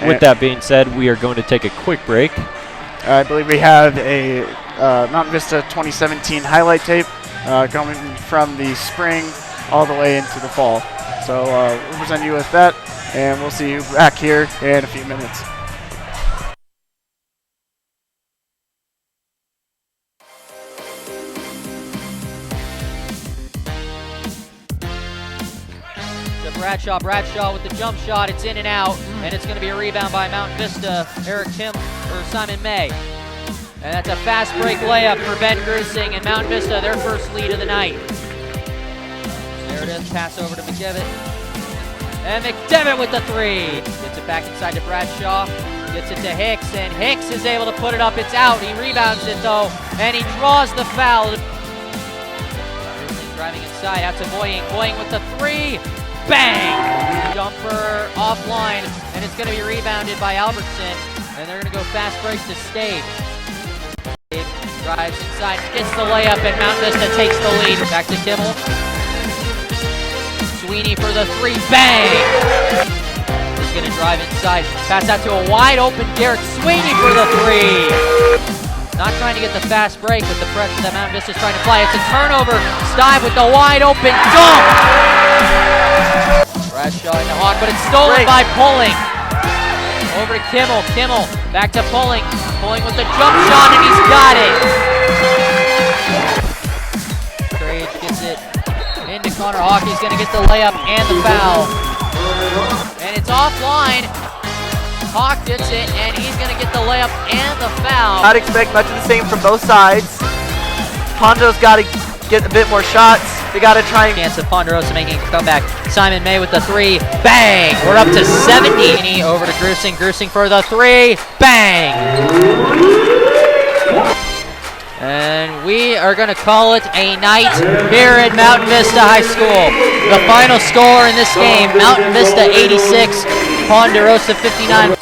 With that being said, we are going to take a quick break. I believe we have a Mountain Vista 2017 highlight tape coming from the spring all the way into the fall. So we'll present you with that, and we'll see you back here in a few minutes. Bradshaw with the jump shot. It's in and out, and it's going to be a rebound by Mountain Vista. Simon May. And that's a fast break layup for Ben Grusing and Mountain Vista, their first lead of the night. There it is, pass over to McDevitt. And McDevitt with the 3. Gets it back inside to Bradshaw. Gets it to Hicks, and Hicks is able to put it up. It's out. He rebounds it though, and he draws the foul. Driving inside out to Boying. Boying with the 3. Bang! Jumper offline, and it's going to be rebounded by Albertson, and they're going to go fast break to Stave. Stave drives inside, gets the layup, and Mount Vista takes the lead. Back to Kimmel. Sweeney for the 3. Bang! He's going to drive inside. Pass out to a wide open Garrett Sweeney for the 3. Not trying to get the fast break with the pressure that Mountain Vista's trying to apply. It's a turnover. Stive with the wide open dunk. Bradshaw in the hawk, but it's stolen by Pulling. Over to Kimmel. Kimmel back to Pulling. Pulling with the jump shot, and he's got it. Trage gets it into Connor Hawk. He's going to get the layup and the foul. And it's offline. Hawk gets it, and he's going to get the layup and the foul. I'd expect much of the same from both sides. Pondero's got to get a bit more shots. They got to try and... Chance of Ponderosa making a comeback. Simon May with the 3. Bang! We're up to 70. Over to Grusing. Grusing for the 3. Bang! And we are going to call it a night here at Mountain Vista High School. The final score in this game, Mountain Vista 86, Ponderosa 59.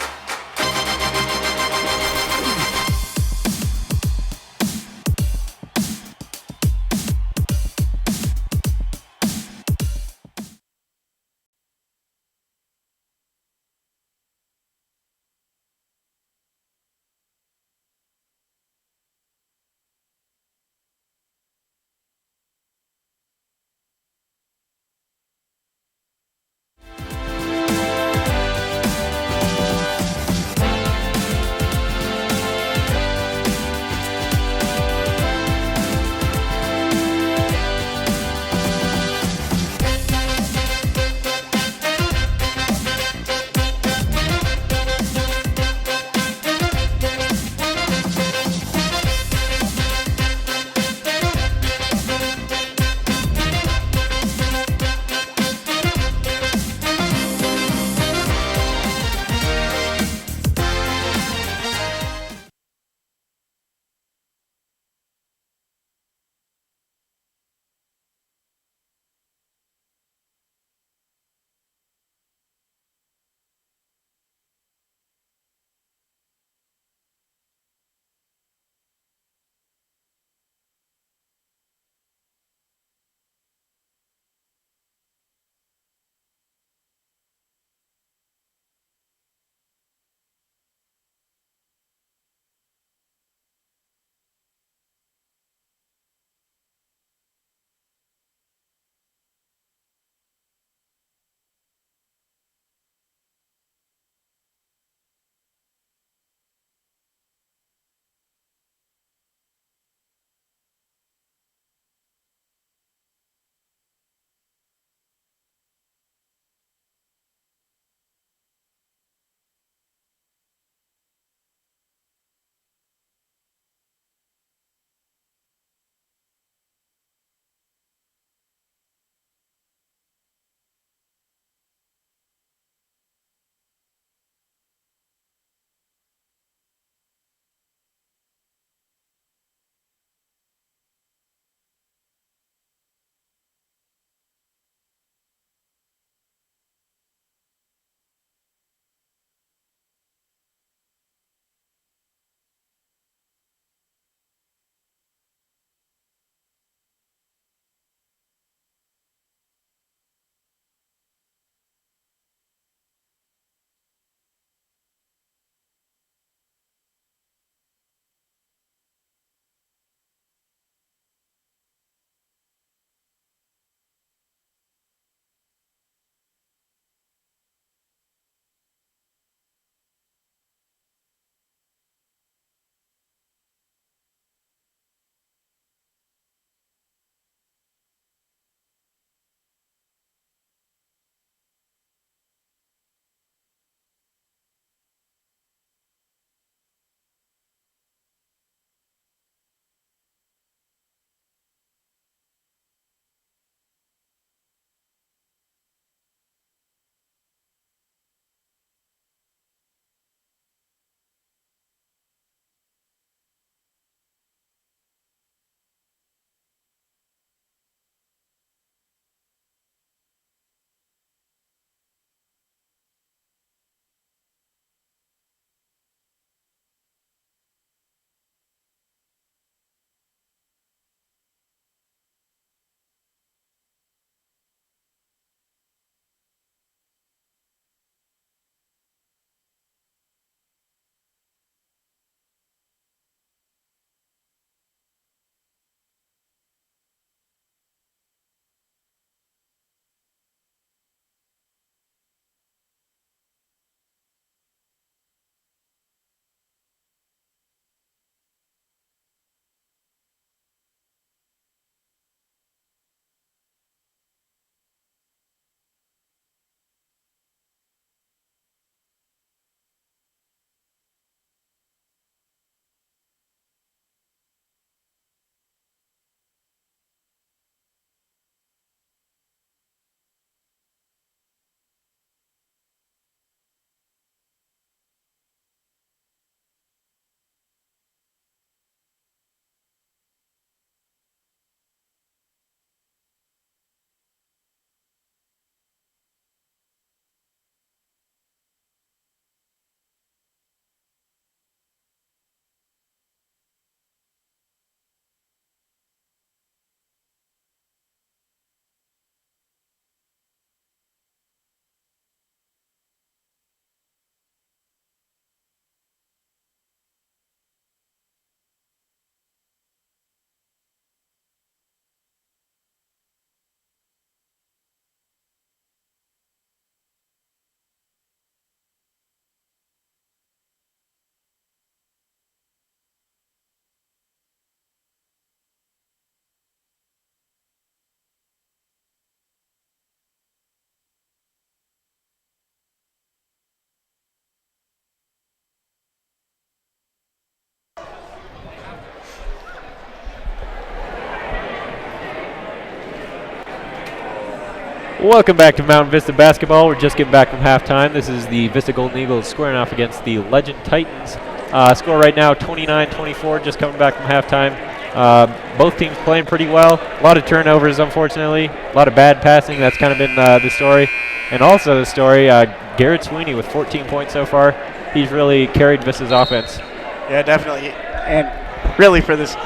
Welcome back to Mountain Vista basketball. We're just getting back from halftime. This is the Vista Golden Eagles squaring off against the Legend Titans. Score right now 29-24, just coming back from halftime. Both teams playing pretty well. A lot of turnovers, unfortunately. A lot of bad passing. That's kind of been the story. And also the story, Garrett Sweeney with 14 points so far. He's really carried Vista's offense. Yeah, definitely. And really for this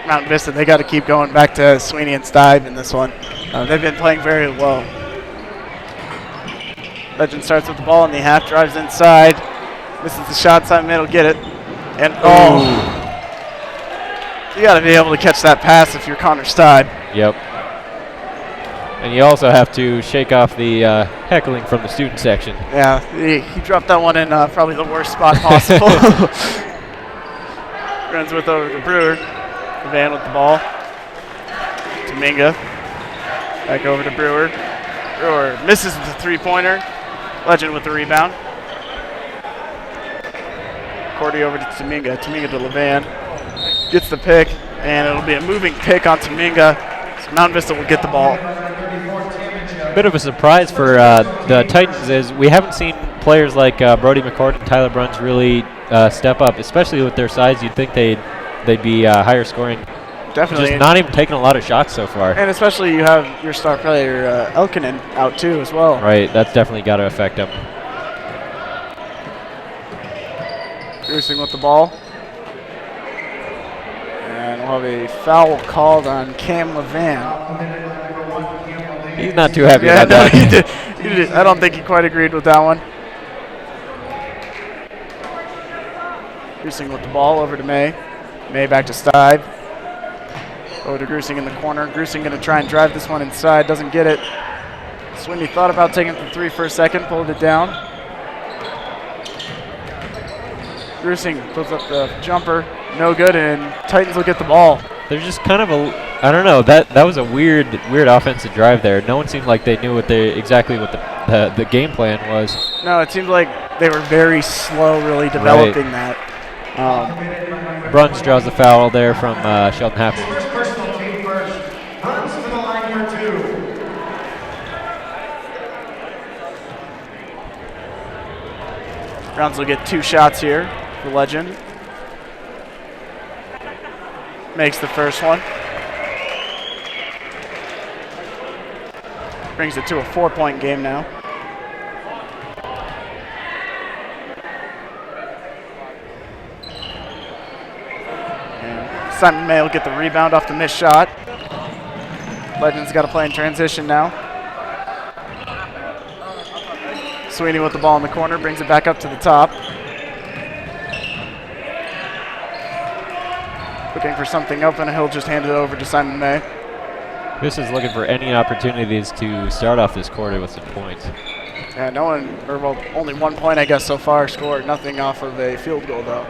Mountain Vista, they got to keep going back to Sweeney and Stive in this one. They've been playing very well. Legend starts with the ball in the half, drives inside, misses the shot, Simon May will get it. And you got to be able to catch that pass if you're Connor Stive. Yep. And you also have to shake off the heckling from the student section. Yeah, he dropped that one in probably the worst spot possible. Runs with over to Brewer. Van with the ball. To Minga. Back over to Brewer. Brewer misses the three-pointer. Legend with the rebound. Cordy over to Taminga. Taminga to Levan. Gets the pick, and it'll be a moving pick on Taminga. So Mountain Vista will get the ball. Bit of a surprise for the Titans is we haven't seen players like Brody McCord and Tyler Bruns really step up, especially with their size. You'd think they'd be higher scoring. Definitely. Just not even taking a lot of shots so far. And especially you have your star player Elkinen out too as well. Right, that's definitely got to affect them. Cruising with the ball. And we'll have a foul called on Cam Levan. He's not too happy Yeah, about no, that. he did. I don't think he quite agreed with that one. Grusing with the ball over to May. May back to Stive. Over to Grusing in the corner. Grusing going to try and drive this one inside. Doesn't get it. Sweeney thought about taking the three for a second. Pulled it down. Grusing puts up the jumper. No good, and Titans will get the ball. There's just kind of I don't know, that was a weird offensive drive there. No one seemed like they knew exactly what the game plan was. No, it seemed like they were very slow really developing that. Bruns draws the foul there from Sheldon Hafner. Personal team first. Runs to the line for two. Browns will get two shots here for Legend. Makes the first one. Brings it to a 4-point game now. And Simon May will get the rebound off the missed shot. Legend's got to play in transition now. Sweeney with the ball in the corner, brings it back up to the top. Looking for something open, and he'll just hand it over to Simon May. This is looking for any opportunities to start off this quarter with some points. Yeah, no one, or well, only 1 point, I guess, so far scored. Nothing off of a field goal, though.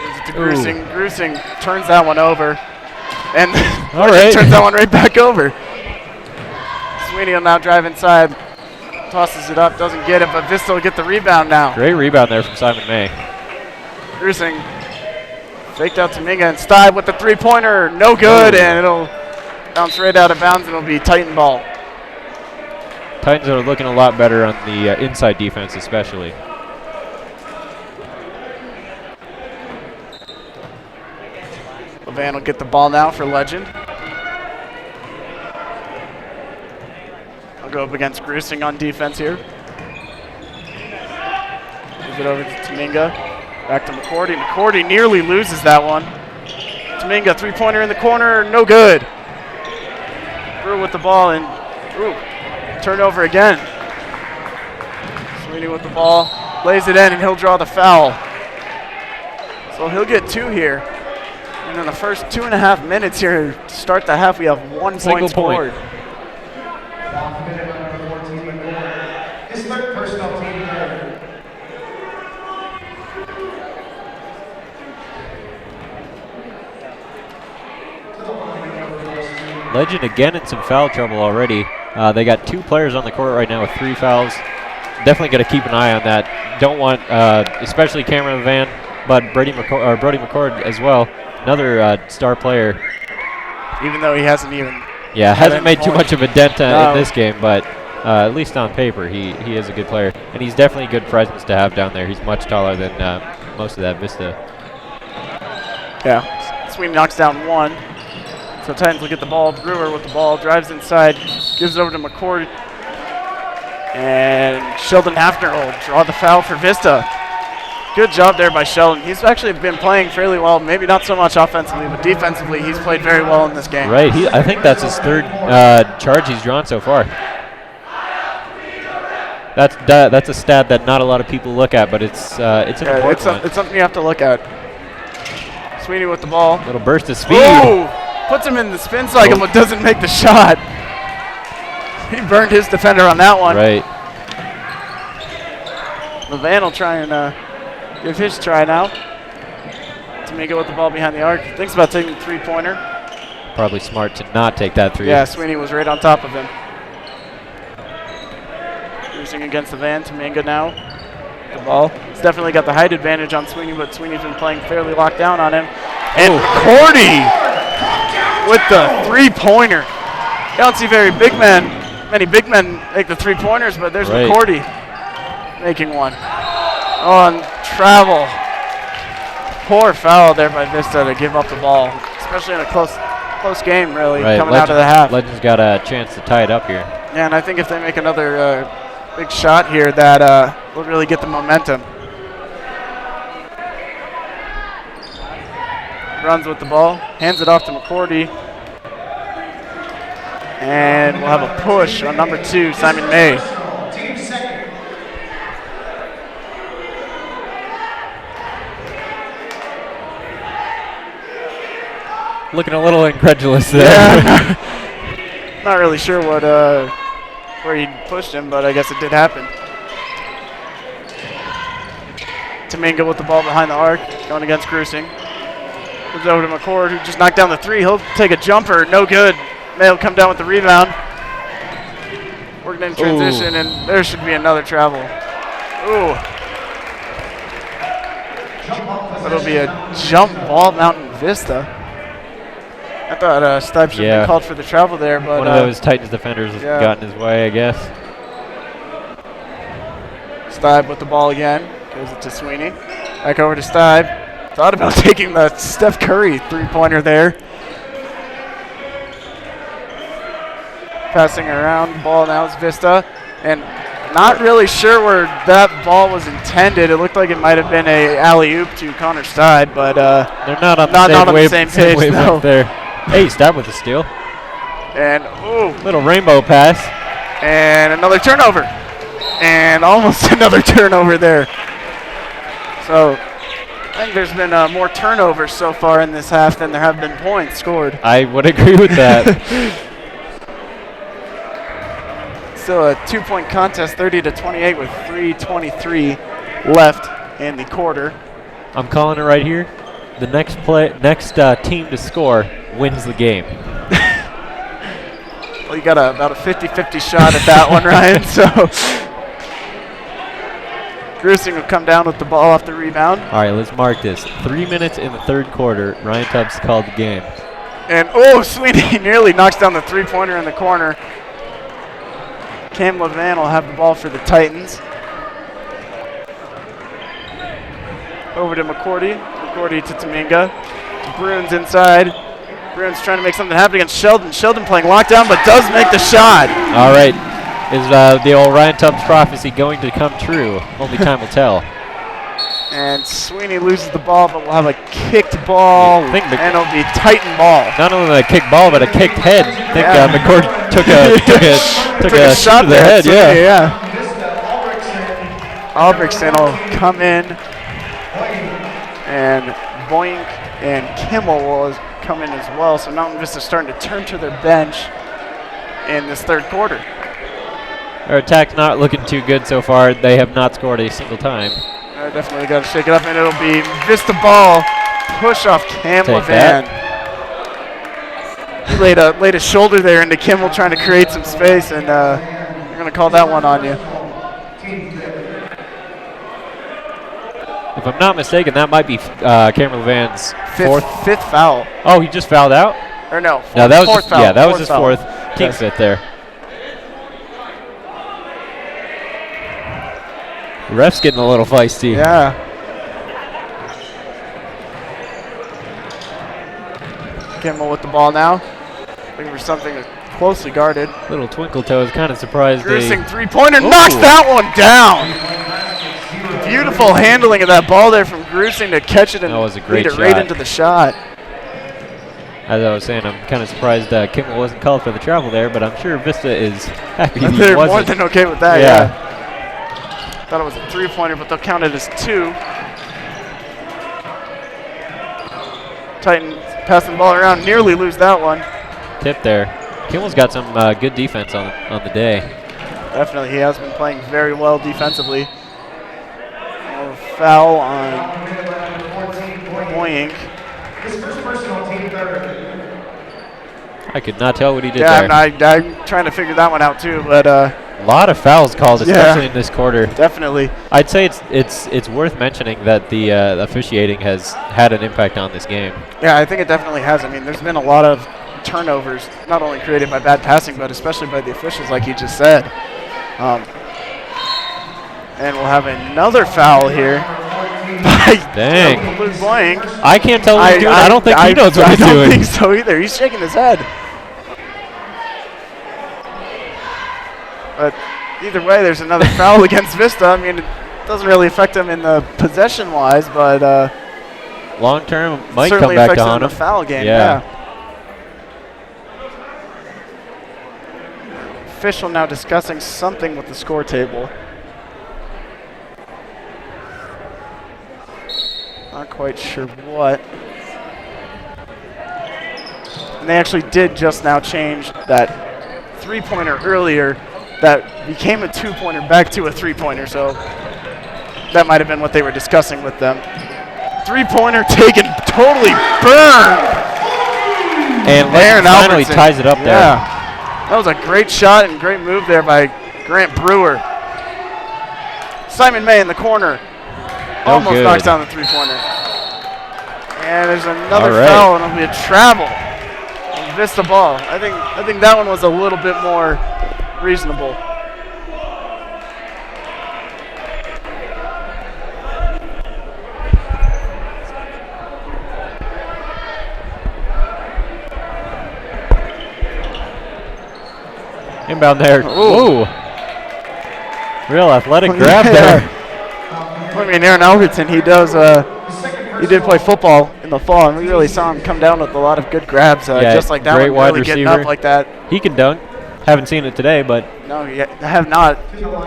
Gives it to Grusing. Grusing turns that one over. And all right. turns that one right back over. Sweeney will now drive inside. Tosses it up, doesn't get it, but Vista will get the rebound now. Great rebound there from Simon May. Grusing faked out to Minga and Stive with the three-pointer. No good, and it'll bounce right out of bounds, and it'll be Titan ball. Titans are looking a lot better on the inside defense especially. Levan will get the ball now for Legend. I'll go up against Grusing on defense here. Move it over to Taminga. Back to McCordy. McCordy nearly loses that one. Taminga, three-pointer in the corner, no good. Brewer with the ball, and turnover again. Sweeney with the ball, lays it in, and he'll draw the foul. So he'll get two here. And in the first 2.5 minutes here to start the half, we have 1 point scored. His third personal team foul. Legend again in some foul trouble already. They got 2 players on the court right now with 3 fouls. Definitely got to keep an eye on that. Don't want, especially Cameron Van, but Brody McCord as well. Another star player. Even though he hasn't even Yeah, hasn't made too much of a dent No. in this game, but at least on paper, he is a good player. And he's definitely a good presence to have down there. He's much taller than most of that Vista. Yeah, Sweeney knocks down one. So Titans will get the ball. Brewer with the ball, drives inside, gives it over to McCord. And Sheldon Hafner will draw the foul for Vista. Good job there by Sheldon. He's actually been playing fairly well, maybe not so much offensively, but defensively he's played very well in this game. Right, I think that's his third charge he's drawn so far. That's a stat that not a lot of people look at, but it's an important one. It's something you have to look at. Sweeney with the ball. Little burst of speed. Ooh, puts him in the spin cycle, but doesn't make the shot. He burned his defender on that one. Right. Levan will try and give his try now. Tamika with the ball behind the arc. Thinks about taking the three-pointer. Probably smart to not take that three. Yeah, Sweeney was right on top of him. Cruising against the van. Tamika now. The ball. He's definitely got the height advantage on Sweeney, but Sweeney's been playing fairly locked down on him. And Cordy with the three-pointer. You don't see many big men make the three-pointers, but there's McCordy making one. On travel. Poor foul there by Vista to give up the ball, especially in a close game, really, coming out of the half. Legends got a chance to tie it up here. Yeah, and I think if they make another big shot here, that will really get the momentum. Runs with the ball, hands it off to McCordy. And we'll have a push on number 2, Simon May. Looking a little incredulous there. Yeah. Not really sure what where he pushed him, but I guess it did happen. Taminga with the ball behind the arc, going against Grusing. Moves over to McCord, who just knocked down the three. He'll take a jumper, no good. May will come down with the rebound. Working in transition, and there should be another travel. Ooh. It'll be a jump ball, Mountain Vista. I thought Stipe should have been called for the travel there, but one of those Titans defenders has gotten his way, I guess. Stipe with the ball again, gives it to Sweeney. Back over to Stipe. Thought about taking the Steph Curry three-pointer there. Passing around, ball now is Vista, and not really sure where that ball was intended. It looked like it might have been a alley-oop to Connor Steid, but they're not on the same page. No. There. Hey, Steid with a steal. And little rainbow pass. And another turnover. And almost another turnover there. So I think there's been more turnovers so far in this half than there have been points scored. I would agree with that. Still a 2-point contest, 30-28 with 3:23 left in the quarter. I'm calling it right here. The next team to score wins the game. Well, you got about a 50-50 shot at that one, Ryan. So Grusing will come down with the ball off the rebound. All right, let's mark this. 3 minutes in the third quarter. Ryan Tubbs called the game. And Sweeney nearly knocks down the three-pointer in the corner. Cam Levan will have the ball for the Titans. Over to McCordy. McCordy to Taminga. Bruins inside. Bruins trying to make something happen against Sheldon. Sheldon playing lockdown, but does make the shot. All right. Is the old Ryan Tubbs prophecy going to come true? Only time will tell. And Sweeney loses the ball, but we'll have a kicked ball, and it'll be Titan ball. Not only a kicked ball, but a kicked head. I think McCord took a shot to the head. Yeah. Albrechtsen will come in, and Boink and Kimmel will come in as well. So Mountain Vista starting to turn to their bench in this third quarter. Our attack's not looking too good so far. They have not scored a single time. Definitely got to shake it up, and it'll be Vista ball. Push off Cam Levan. He laid a shoulder there into Kimmel trying to create some space, and they're going to call that one on you. If I'm not mistaken, that might be Cameron Levan's fifth foul. Oh, he just fouled out? Or no, No, that was fourth foul. yeah, that was his foul. fourth. Or no, No, that was fourth his foul. fourth. King Yes. fit there. The ref's getting a little feisty. Yeah. Kimmel with the ball now. Looking for something that's closely guarded. Little twinkle toes, kind of surprised. Grusing three-pointer knocks that one down. Beautiful handling of that ball there from Grusing to catch it and That was a great lead it right shot. into the shot. As I was saying, I'm kind of surprised Kimmel wasn't called for the travel there, but I'm sure Vista is happy he They're wasn't. more than okay with that, Yeah. yeah. Thought it was a three-pointer, but they'll count it as two. Titans passing the ball around, nearly lose that one. Tip there. Kimmel's got some good defense on the day. Definitely, he has been playing very well defensively. Foul on Boyink. His first personal team third. I could not tell what he did Yeah, there. I'm trying to figure that one out too, but A lot of fouls called, especially in this quarter. definitely. I'd say it's worth mentioning that the officiating has had an impact on this game. Yeah, I think it definitely has. I mean, there's been a lot of turnovers, not only created by bad passing, but especially by the officials, like you just said. And we'll have another foul here. Dang. Blue Boying. I can't tell what he's doing. I don't think he knows what he's doing. I don't think so either. He's shaking his head. But either way, there's another foul against Vista. I mean, it doesn't really affect him in the possession-wise, but Long term might come certainly back affects to him in haunt the him. foul game. Yeah. Official now discussing something with the score table. Not quite sure what. And they actually did just now change that three-pointer earlier that became a two-pointer back to a three-pointer, so that might have been what they were discussing with them. Three-pointer taken, totally burned. And Aaron finally Albertson. ties it up there. Yeah. That was a great shot and great move there by Grant Brewer. Simon May in the corner. No Almost good. knocks down the three-pointer. And there's another All right. foul, and it'll be a travel. And Vista ball. I think that one was a little bit more reasonable. Inbound there. Ooh. Ooh. Real athletic grab there. I mean, Aaron Albertson, he did play football in the fall, and we really saw him come down with a lot of good grabs, Yeah, just like that great one, wide really getting receiver. up like that. He can dunk. Haven't seen it today, but No, I have not.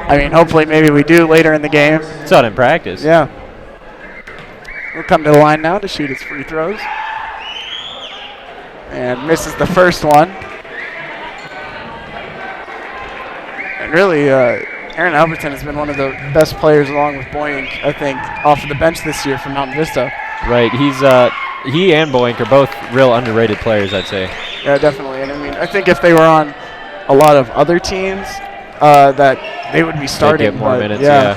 I mean, hopefully maybe we do later in the game. saw it in practice. Yeah. We'll come to the line now to shoot his free throws. And misses the first one. And really, Aaron Albertson has been one of the best players along with Boyink, I think, off of the bench this year for Mountain Vista. Right. He and Boyink are both real underrated players, I'd say. Yeah, definitely. And I mean, I think if they were on a lot of other teams, that they would be They starting. get more but minutes. Yeah.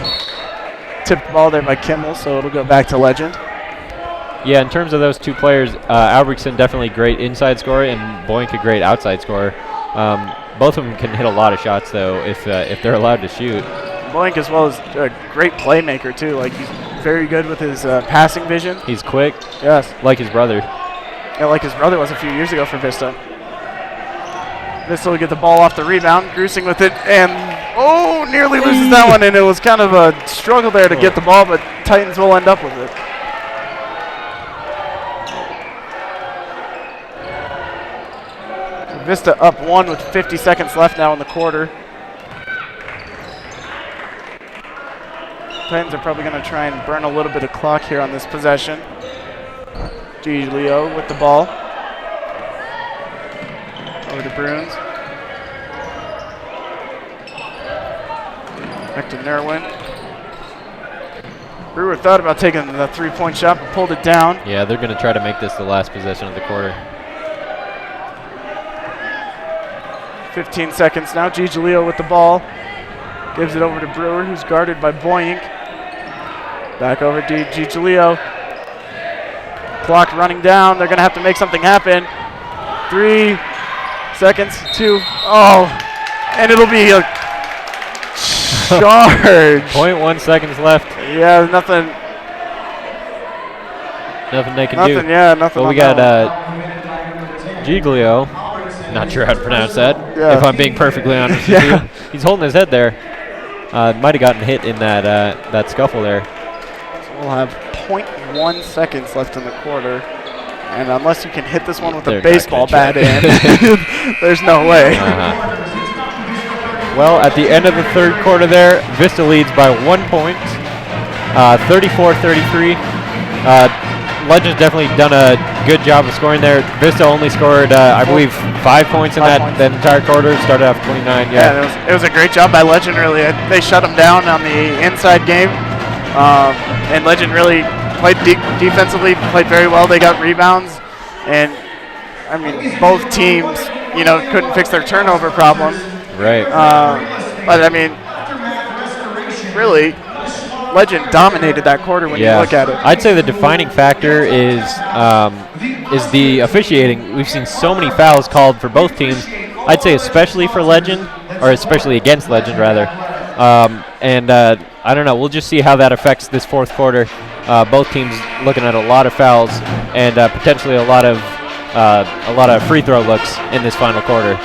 Tipped the ball there by Kimmel, so it'll go back to Legend. Yeah. In terms of those two players, Albertson definitely great inside scorer, and Boyink a great outside scorer. Both of them can hit a lot of shots, though, if they're allowed to shoot. Boyink as well is a great playmaker, too. Like, he's very good with his passing vision. He's quick, Yes. like his brother. Yeah, like his brother was a few years ago for Vista. Vista will get the ball off the rebound. Grusing with it, and nearly loses that one, and it was kind of a struggle there to get the ball, but Titans will end up with it. Vista up one with 50 seconds left now in the quarter. Titans are probably going to try and burn a little bit of clock here on this possession. Leo with the ball. Over to Bruins. Back to Nerwin. Brewer thought about taking the three-point shot, but pulled it down. Yeah, they're going to try to make this the last possession of the quarter. 15 seconds now. Leo with the ball. Gives it over to Brewer, who's guarded by Boyink. Back over to Leo. Clock running down. They're going to have to make something happen. 3 seconds, 2. Oh, and it'll be a charge. 0.1 seconds left. Yeah, nothing. Nothing they can Nothing, do. yeah, nothing. Well, we got Giglio. Not sure how to pronounce that, if I'm being perfectly honest with you. He's holding his head there. Might have gotten hit in that scuffle there. So we'll have 0.1 seconds left in the quarter. And unless you can hit this one with a baseball bat in, there's no way. Well, at the end of the third quarter there, Vista leads by 1 point, 34-33. Legends definitely done a good job of scoring there. Vista only scored, I believe, 5 points in that entire quarter. Started off 29. Yeah, it was a great job by Legend, really. They shut them down on the inside game. And Legend really played defensively, played very well. They got rebounds. And, I mean, both teams, couldn't fix their turnover problem. Right. But, I mean, really, Legend dominated that quarter when you look at it. I'd say the defining factor is the officiating. We've seen so many fouls called for both teams. I'd say especially for Legend, or especially against Legend, rather. I don't know. We'll just see how that affects this fourth quarter. Both teams looking at a lot of fouls and potentially a lot of free throw looks in this final quarter.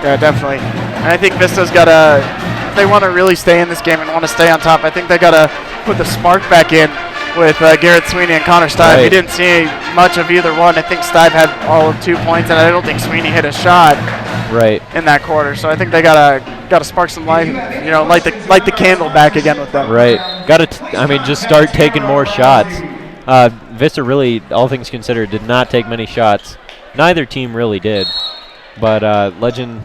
Yeah, definitely. And I think Vista's got to, if they want to really stay in this game and want to stay on top, I think they got to put the spark back in with Garrett Sweeney and Connor Stive. Right. We didn't see much of either one. I think Stive had all of 2 points, and I don't think Sweeney hit a shot in that quarter. So I think they got to spark some light, light the candle back again with them. Right. Just start taking more shots. Vista really, all things considered, did not take many shots. Neither team really did. But Legend,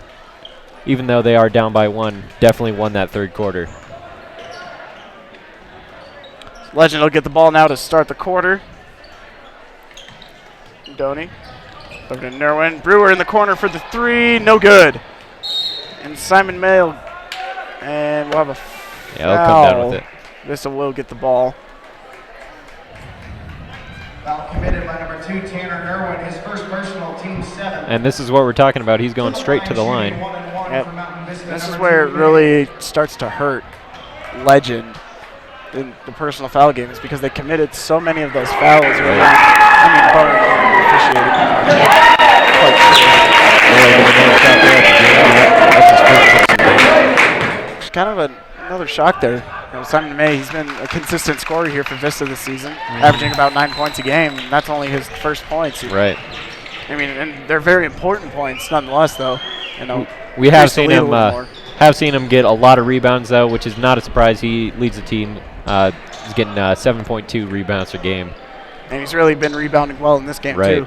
even though they are down by 1, definitely won that third quarter. Legend will get the ball now to start the quarter. Doney over to Nerwin. Brewer in the corner for the 3. No good. And Simon Mail. And we'll have a foul. Yeah, they'll come down with it. Vista will get the ball. Foul committed by number 2, Tanner Nerwin, his first personal, team 7. And this is what we're talking about. He's going straight to the line. Yep. This is where it really starts to hurt Legend in the personal foul game, is because they committed so many of those fouls. It's kind of another shock there. Simon May, he's been a consistent scorer here for Vista this season, averaging about 9 points a game, and that's only his first points. Right. I mean, and they're very important points nonetheless, though. We have seen him get a lot of rebounds, though, which is not a surprise. He leads the team. He's getting 7.2 rebounds a game. And he's really been rebounding well in this game, too.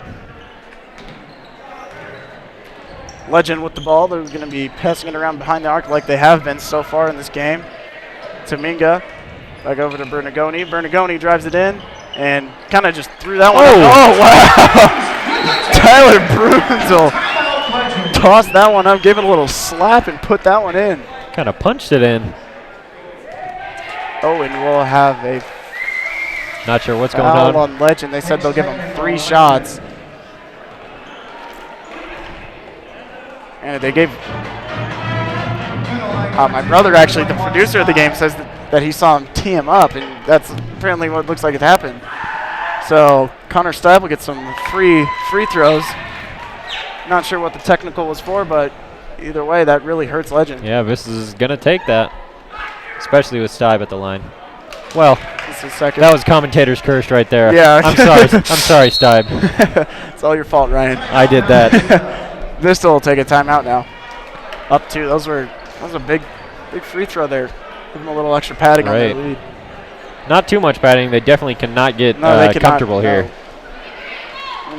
Legend with the ball. They're going to be passing it around behind the arc like they have been so far in this game. Tominga back over to Bernagoni. Bernagoni drives it in and kind of just threw that one. Oh, wow. Tyler Brunzel tossed that one up, gave it a little slap, and put that one in. Kind of punched it in. Oh, and we'll have a not sure what's going on Legend. They said they'll give him 3 shots. And they gave my brother, actually, the producer of the game, says that he saw him tee him up, and that's apparently what looks like it happened. So Connor Stive will get some free throws. Not sure what the technical was for, but either way, that really hurts Legend. Yeah, this is going to take that, especially with Stive at the line. Well, that was commentator's curse right there. Yeah. I'm sorry, Stive. It's all your fault, Ryan. I did that. Vista will take a timeout now. Up 2. That was a big free throw there. Give them a little extra padding on their lead. Not too much padding. They definitely cannot get comfortable here.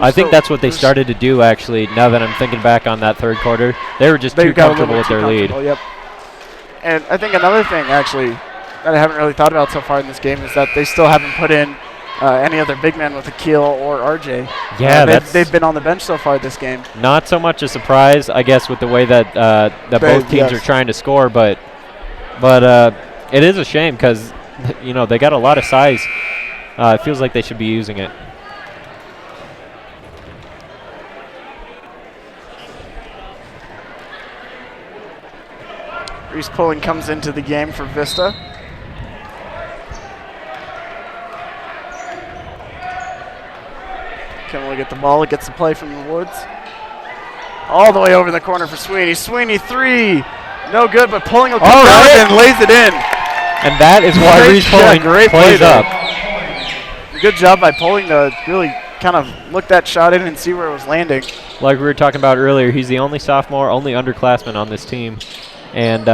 I think that's what they started to do, actually, now that I'm thinking back on that third quarter. They were just too comfortable with their lead. Yep. And I think another thing, actually, that I haven't really thought about so far in this game is that they still haven't put in any other big man with Akil or RJ. Yeah, they've been on the bench so far this game. Not so much a surprise, I guess, with the way that both teams are trying to score, but it is a shame because they got a lot of size. It feels like they should be using it. Reese Pulling comes into the game for Vista. Kimmel will get the ball. It gets the play from the Woods. All the way over the corner for Sweeney. Sweeney 3. No good, but Pulling will come down and lays it in. And that is why Reese Pulling plays up. Good job by Pulling to really kind of look that shot in and see where it was landing. Like we were talking about earlier, he's the only sophomore, only underclassman on this team. And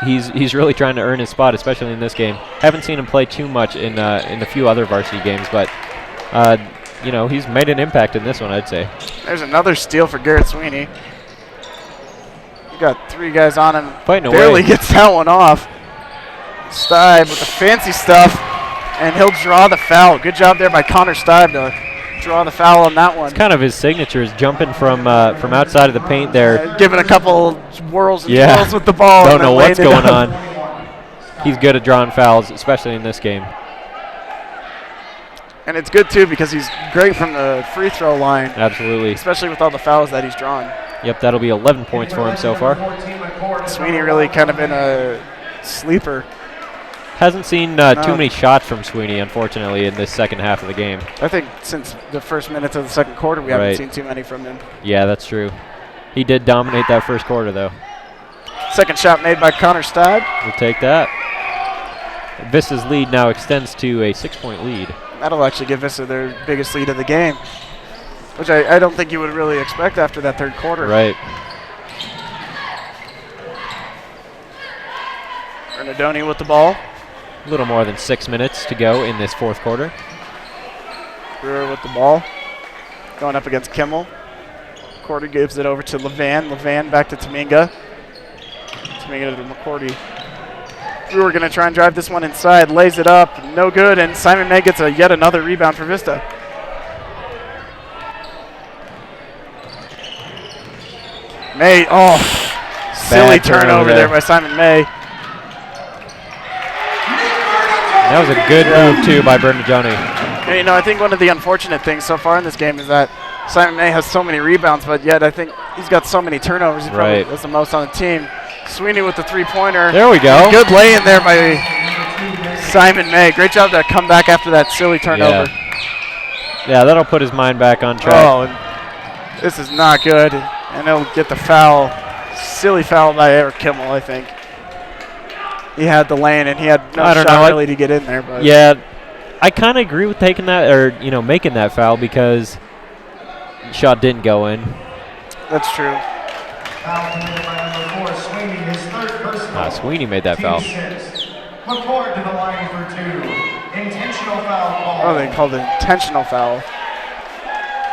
he's really trying to earn his spot, especially in this game. Haven't seen him play too much in a few other varsity games, but you know, he's made an impact in this one, I'd say. There's another steal for Garrett Sweeney. He got 3 guys on him. Fighting Barely away. gets that one off. Stibe with the fancy stuff, and he'll draw the foul. Good job there by Connor Stibe to draw the foul on that one. It's kind of his signature is jumping from outside of the paint there. Giving a couple whirls and Yeah. twirls with the ball. Don't and then know what's laying it going up. on. He's good at drawing fouls, especially in this game. And it's good, too, because he's great from the free throw line, Absolutely. especially with all the fouls that he's drawn. Yep, that'll be 11 points for him so far. Sweeney really kind of been a sleeper. Hasn't seen too many shots from Sweeney, unfortunately, in this second half of the game. I think since the first minutes of the second quarter, we haven't Right. seen too many from him. Yeah, that's true. He did dominate that first quarter, though. Second shot made by Connor Stibe. We'll take that. Vista's lead now extends to a 6-point lead. That'll actually give Vista their biggest lead of the game, which I don't think you would really expect after that third quarter. Right. Bernardoni with the ball. A little more than 6 minutes to go in this fourth quarter. Brewer with the ball. Going up against Kimmel. McCourty gives it over to Levan. Levan back to Tominga. Tominga to McCourty. Brewer going to try and drive this one inside. Lays it up. No good. And Simon May gets yet another rebound for Vista. May. Oh. Silly turnover there by Simon May. That was a good move, too, by Bernardoni. And, you know, I think one of the unfortunate things so far in this game is that Simon May has so many rebounds, but yet I think he's got so many turnovers. He probably has the most on the team. Sweeney with the three-pointer. There we go. Good lay in there by Simon May. Great job to come back after that silly turnover. Yeah, that'll put his mind back on track. Oh, and this is not good. And he'll get the foul. Silly foul by Eric Kimmel, I think. He had the lane, and he had no shot really to get in there. But yeah, I kind of agree with taking that, or making that foul because the shot didn't go in. That's true. Foul committed by number 4, Sweeney, his third personal. Sweeney made that foul. McCord to the line for 2. Intentional foul call. Oh, they called an intentional foul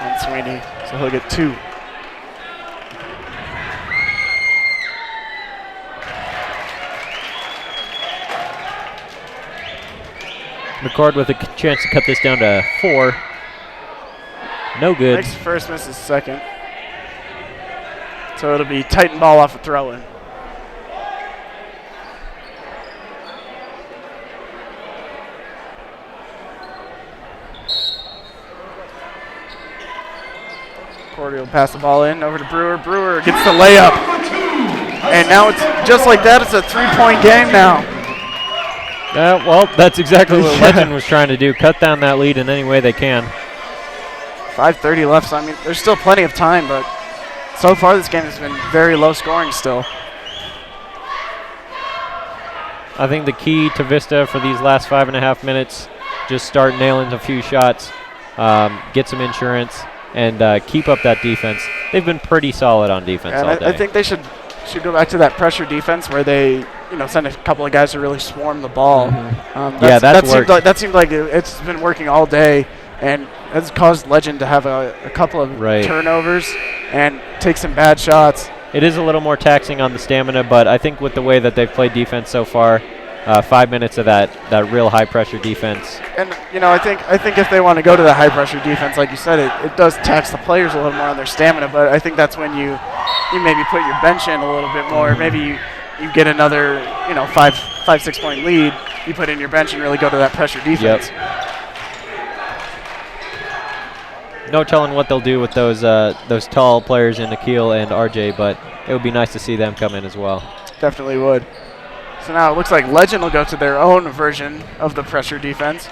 on Sweeney, so he'll get 2. McCord with a chance to cut this down to 4. No good. Makes first, misses second. So it'll be Titan ball off a throw-in. Cordy will pass the ball in over to Brewer. Brewer gets the layup. And now it's just like that. It's a 3-point game now. Well, that's exactly what Legend was trying to do. Cut down that lead in any way they can. 5:30 left, so I mean, there's still plenty of time, but so far this game has been very low scoring still. I think the key to Vista for these last 5.5 minutes, just start nailing a few shots, get some insurance, and keep up that defense. They've been pretty solid on defense all day. I think they should go back to that pressure defense where they send a couple of guys to really swarm the ball. That seemed like it's been working all day, and has caused Legend to have a couple of turnovers and take some bad shots. It is a little more taxing on the stamina, but I think with the way that they've played defense so far, 5 minutes of that real high pressure defense. And I think if they want to go to the high pressure defense, like you said, it does tax the players a little more on their stamina. But I think that's when you maybe put your bench in a little bit more. Maybe you get another 5-6 point lead. You put in your bench and really go to that pressure defense. Yep. No telling what they'll do with those tall players in Akil and RJ, but it would be nice to see them come in as well. Definitely would. So now it looks like Legend will go to their own version of the pressure defense.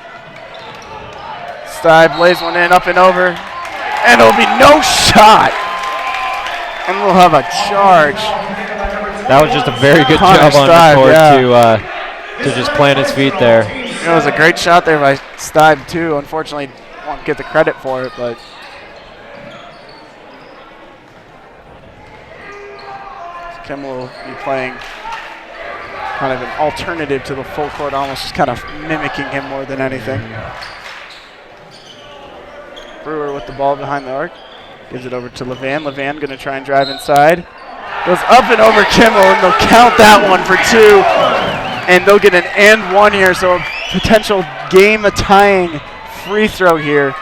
Stibe lays one in, up and over, and it'll be no shot. And we'll have a charge. That was just a very good Connor job on Stibe, McCord to just plant his feet there. It was a great shot there by Stibe too. Unfortunately, won't get the credit for it, but Kim will be playing kind of an alternative to the full court, almost just kind of mimicking him more than anything. Brewer with the ball behind the arc. Gives it over to Levan. Levan going to try and drive inside. Goes up and over Kimmel, and they'll count that one for 2. And they'll get an and 1 here, so a potential game-tying free throw here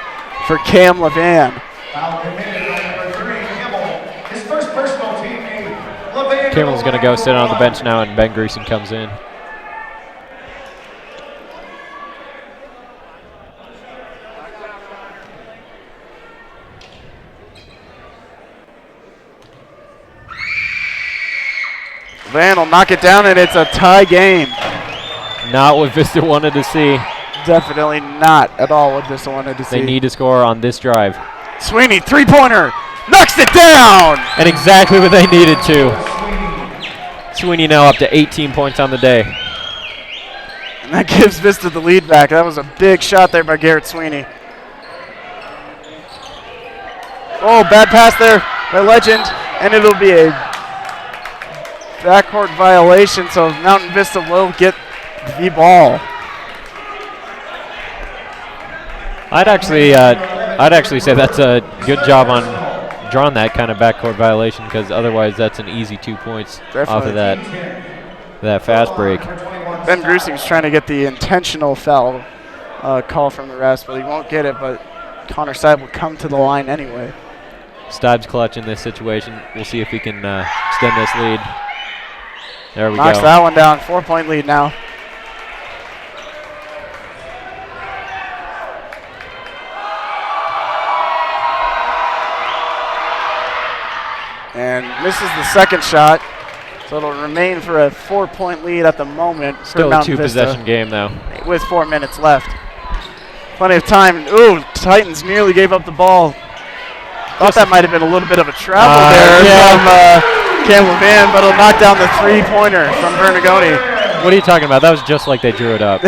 for Cam Levan. Foul committed on number 3, Kimmel. His first personal teammate, Levan. Kimmel's going to go sit on the bench now, and Ben Greason comes in. Levan will knock it down, and it's a tie game. Not what Vista wanted to see. Definitely not at all what Vista wanted to see. They need to score on this drive. Sweeney, three-pointer, knocks it down! And exactly what they needed to. Sweeney now up to 18 points on the day. And that gives Vista the lead back. That was a big shot there by Garrett Sweeney. Oh, bad pass there by Legend, and it'll be a backcourt violation, so Mountain Vista will get the ball. I'd actually say that's a good job on drawing that kind of backcourt violation, because otherwise that's an easy 2 points off of that fast break. Ben Grusing's trying to get the intentional foul call from the refs, but he won't get it, but Connor Stibe will come to the line anyway. Stibe's clutch in this situation. We'll see if he can extend this lead. There we Knocks go. that one down, 4-point lead now. And misses the second shot, so it'll remain for a 4-point lead at the moment. Still for a Mountain Vista, two-possession game, though. with 4 minutes left. Plenty of time. Ooh, Titans nearly gave up the ball. Thought that might have been a little bit of a travel there from Cam Levan, but it'll knock down the three-pointer from Bernagoni. What are you talking about? That was just like they drew it up.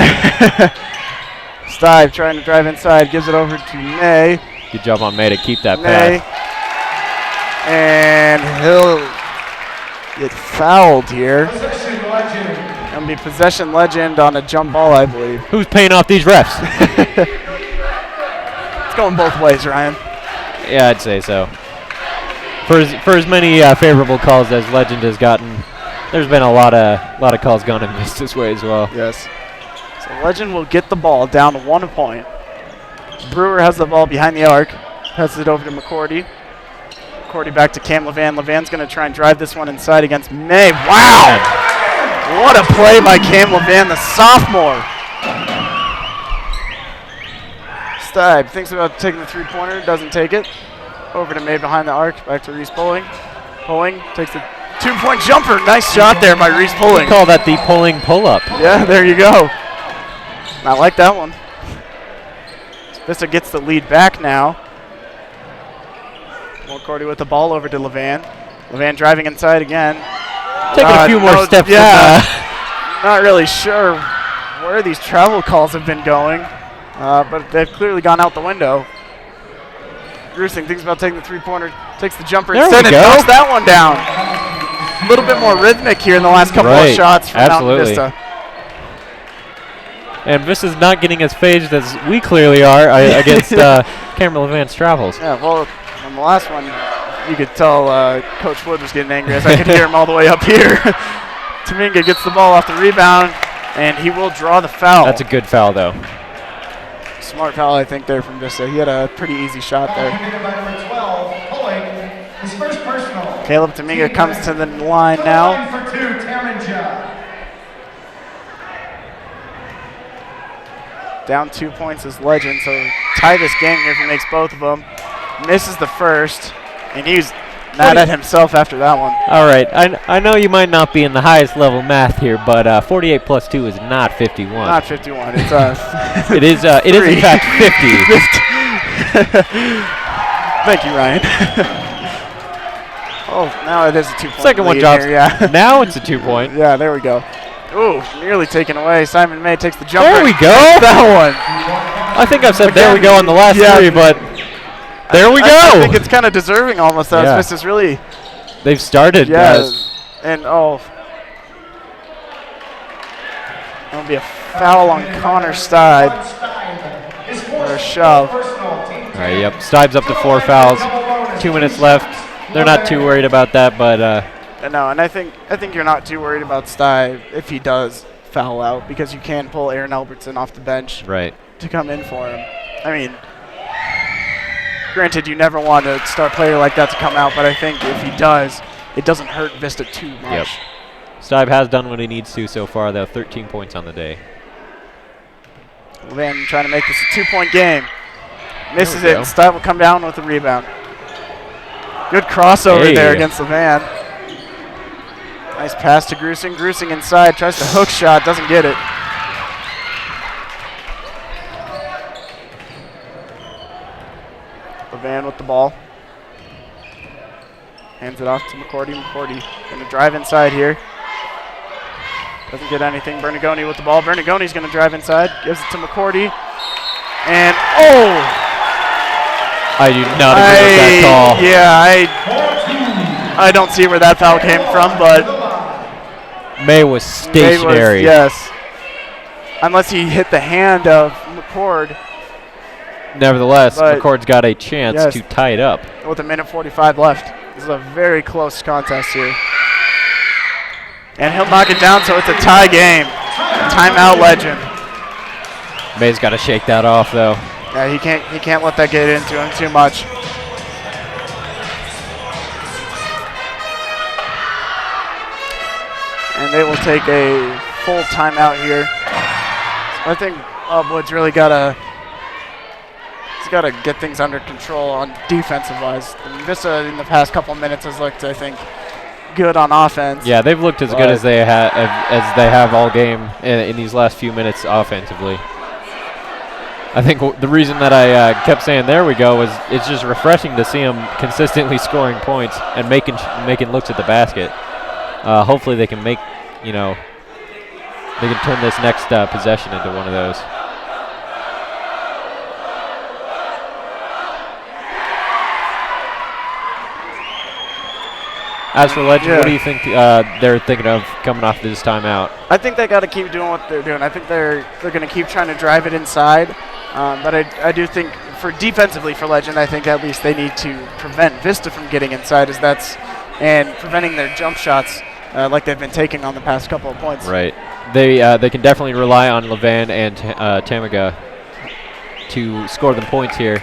Stibe trying to drive inside, gives it over to May. Good job on May to keep that May. pass. And he'll get fouled here. Possession Legend. Gonna be possession Legend on a jump ball, I believe. Who's paying off these refs? It's going both ways, Ryan. Yeah, I'd say so. For as many favorable calls as Legend has gotten, there's been a lot of calls gone in Vista's way as well. Yes. So Legend will get the ball down to 1 point. Brewer has the ball behind the arc. Passes it over to McCourty. McCourty back to Cam Levan. Levan's going to try and drive this one inside against May. Wow! What a play by Cam Levan, the sophomore. Stibe thinks about taking the three-pointer, doesn't take it. Over to May behind the arc, back to Reese Pulling. Pulling takes the 2-point jumper. Nice shot there by Reese Pulling. We call that the pulling pull-up. Yeah, there you go. I like that one. Vista gets the lead back now. McCourty with the ball over to Levan. Levan driving inside again. Taking a few more steps. Yeah. Not really sure where these travel calls have been going, but they've clearly gone out the window. Grusing thinks about taking the three-pointer, takes the jumper There instead we and go. knocks that one down. A little bit more rhythmic here in the last couple of shots from Mountain Vista. And Vista's not getting as phased as we clearly are against Cameron Levan's travels. Yeah, well, on the last one, you could tell Coach Wood was getting angry as I could hear him all the way up here. Taminga gets the ball off the rebound, and he will draw the foul. That's a good foul, though. Smart foul, I think, there from Vista. He had a pretty easy shot there. Committed by number 12, Pulling. His first personal. Caleb Taminga comes to the line now. Line for 2, Taminga. Down 2 points is Legend, so tie this game here if he makes both of them. Misses the first, and he's Mad at himself after that one. All right, I know you might not be in the highest level math here, but 48 plus 2 is not 51. Not 51. It's it is in fact 50. Thank you, Ryan. Oh, now it is a 2-point Second one lead drops. here, yeah. Now it's a 2-point. Yeah, there we go. Ooh, nearly taken away. Simon May takes the jumper. There we go. That one. I think I've said there we go on the last three, but there we go. I think it's kind of deserving almost. That was Vista's really. They've started. Yeah, and that'll be a foul on Connor Steib. Or a shove. All right, yep. Steib's up to 4 fouls. 2 minutes left. They're not too worried about that, but. No, and I think you're not too worried about Steib if he does foul out, because you can pull Aaron Albertson off the bench to come in for him. I mean, granted, you never want a star player like that to come out, but I think if he does, it doesn't hurt Vista too much. Yep. Steib has done what he needs to so far, though. 13 points on the day. Van trying to make this a 2-point game. Misses it, and Steib will come down with the rebound. Good crossover there against Levan. Nice pass to Grusing. Grusing inside, tries to hook shot, doesn't get it. Levan with the ball. Hands it off to McCourty. McCourty going to drive inside here. Doesn't get anything. Bernagoni with the ball. Bernagoni's going to drive inside. Gives it to McCourty. And, I do not agree with that call. Yeah, I don't see where that foul came from, but May was stationary. Yes. Unless he hit the hand of McCord. Nevertheless, McCord's got a chance to tie it up. With 1:45 left. This is a very close contest here. And he'll knock it down, so it's a tie game. Timeout, Legend. May's got to shake that off, though. Yeah, he can't let that get into him too much. And they will take a full timeout here. So I think Wood's really got to get things under control on defensive-wise. Vista in the past couple minutes has looked, I think, good on offense. Yeah, they've looked as good as they have all game in these last few minutes offensively. I think the reason that I kept saying there we go was it's just refreshing to see them consistently scoring points and making looks at the basket. Hopefully they can they can turn this next possession into one of those. As for Legend, what do you think they're thinking of coming off this timeout? I think they got to keep doing what they're doing. I think they're going to keep trying to drive it inside. But I do think defensively for Legend, I think at least they need to prevent Vista from getting inside, and preventing their jump shots like they've been taking on the past couple of points. Right. They can definitely rely on Levan and Tamaga to score them points here.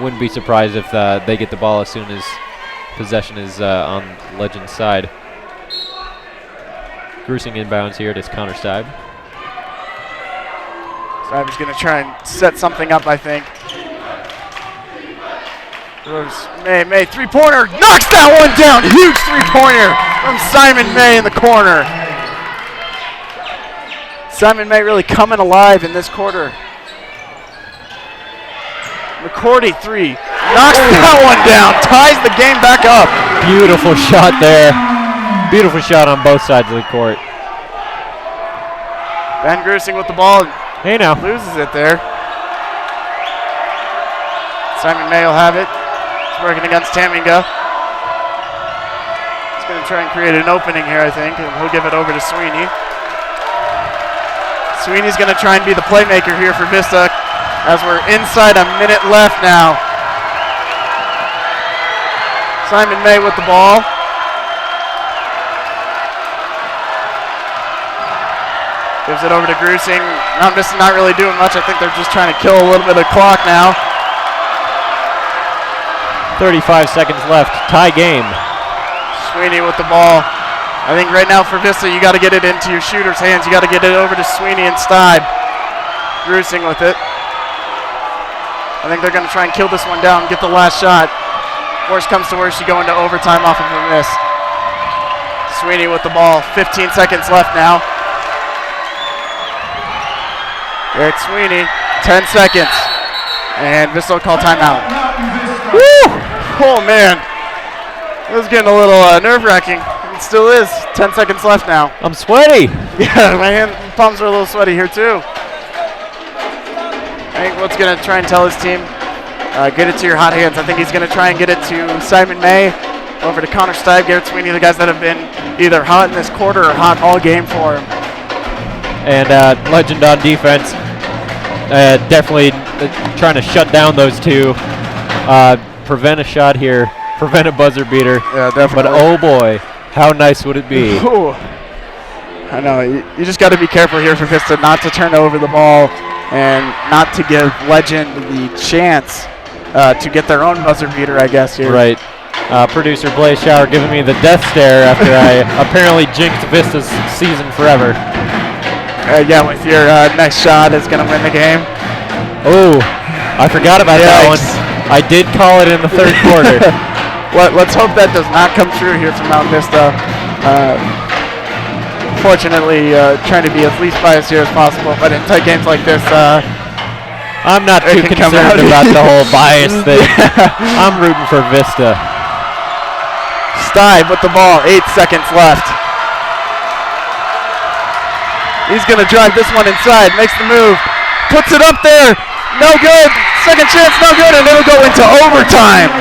Wouldn't be surprised if they get the ball as soon as possession is on Legend's side. Grusing inbounds here to Connor Steib. Steib is going to try and set something up, I think. May three-pointer, knocks that one down. Huge three-pointer from Simon May in the corner. Simon May really coming alive in this quarter. McCourty three, knocks that one down, ties the game back up. Beautiful shot there. Beautiful shot on both sides of the court. Ben Grusing with the ball. Hey now. Loses it there. Simon May will have it. He's working against Taminga. He's going to try and create an opening here, I think, and he'll give it over to Sweeney. Sweeney's going to try and be the playmaker here for Vista as we're inside a minute left now. Simon May with the ball. Gives it over to Grusing. Mountain Vista not really doing much. I think they're just trying to kill a little bit of clock now. 35 seconds left. Tie game. Sweeney with the ball. I think right now for Vista, you got to get it into your shooter's hands. You got to get it over to Sweeney and Steib. Grusing with it. I think they're going to try and kill this one down, get the last shot. Worst comes to worst, you go into overtime off of a miss. Sweeney with the ball, 15 seconds left now. Garrett Sweeney, 10 seconds. And Vista will call timeout. Woo! Oh man, it was getting a little nerve-wracking. It still is. 10 seconds left now. I'm sweaty. Yeah, my palms are a little sweaty here too. I think Wood's going to try and tell his team, get it to your hot hands. I think he's going to try and get it to Simon May, over to Connor Stive, Garrett Sweeney, the guys that have been either hot in this quarter or hot all game for him. And Legend on defense, definitely trying to shut down those two. Prevent a shot here, prevent a buzzer beater. Yeah, definitely. But oh boy, how nice would it be? Ooh. I know, you just got to be careful here for Vista not to turn over the ball and not to give Legend the chance to get their own buzzer beater, I guess, here. Right. Producer Blaze Shower giving me the death stare after I apparently jinxed Vista's season forever. Yeah, with your next shot is going to win the game. Oh, I forgot about that one. I did call it in the third quarter. Let's hope that does not come true here from Mountain Vista. Fortunately, trying to be as least biased here as possible, but in tight games like this, I'm not too concerned about the whole bias thing. I'm rooting for Vista. Stive with the ball, 8 seconds left. He's going to drive this one inside, makes the move, puts it up there, no good. Second chance, no good, and it'll go into overtime.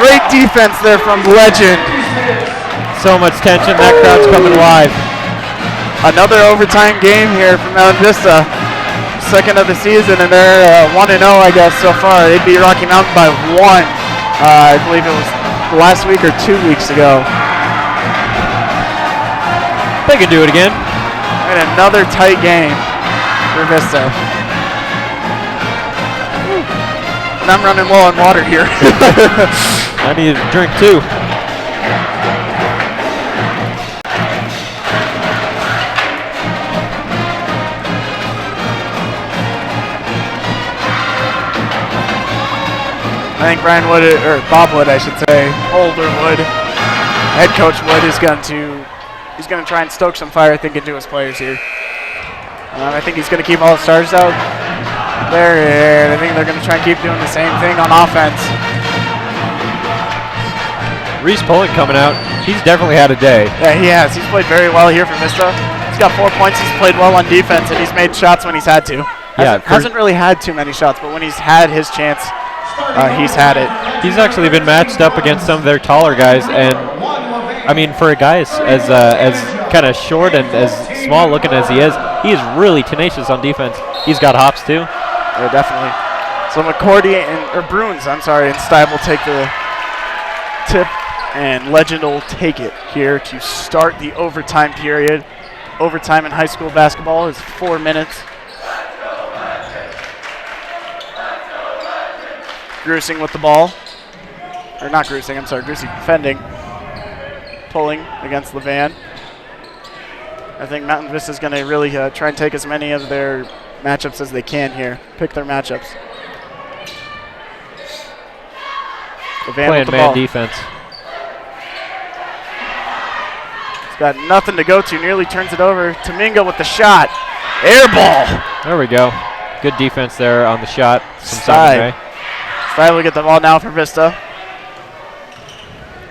Great defense there from Legend. So much tension, that crowd's coming alive. Another overtime game here from Mountain Vista. Second of the season, and they're 1-0, I guess, so far. They beat Rocky Mountain by 1. I believe it was last week or 2 weeks ago. They can do it again. And another tight game for Vista. And I'm running low on water here. I need a drink too. I think Brian Wood, or Bob Wood, I should say, older Wood, head coach Wood is going to try and stoke some fire, I think, into his players here. I think he's going to keep all the stars out there, and I think they're going to try and keep doing the same thing on offense. Reese Pullen coming out. He's definitely had a day. Yeah, he has. He's played very well here for Vista. He's got 4 points. He's played well on defense, and he's made shots when he's had to. Hasn't really had too many shots, but when he's had his chance, he's had it. He's actually been matched up against some of their taller guys, and I mean, for a guy as kind of short and as small looking as he is really tenacious on defense. He's got hops too. Yeah, definitely. So McCordy or Bruins, and Stive will take the tip, and Legend will take it here to start the overtime period. Overtime in high school basketball is 4 minutes. Grusing with the ball. Or not Grusing, I'm sorry, Grusing defending. Pulling against Levan. I think Mountain Vista is going to really try and take as many of their matchups as they can here. Pick their matchups. Levan playing with the man ball. defense. He's got nothing to go to. Nearly turns it over. Tomingo with the shot. Air ball. There we go. Good defense there on the shot from Stive. Simon May. Stive will get the ball now for Vista.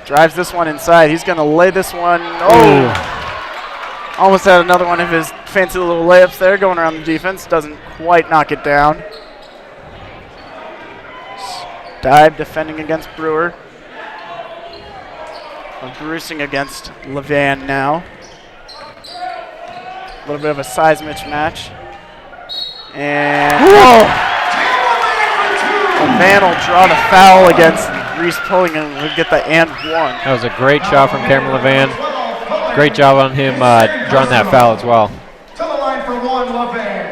Drives this one inside. He's going to lay this one. Oh! Almost had another one of his fancy little layups there going around the defense. Doesn't quite knock it down. Stive defending against Brewer. Grusing against Levan now. A little bit of a size mismatch. And Levan will draw the foul against Reese Pulling and will get the and one. That was a great shot from Cameron Levan. Great job on him drawing that foul as well. To the line for one, Levan.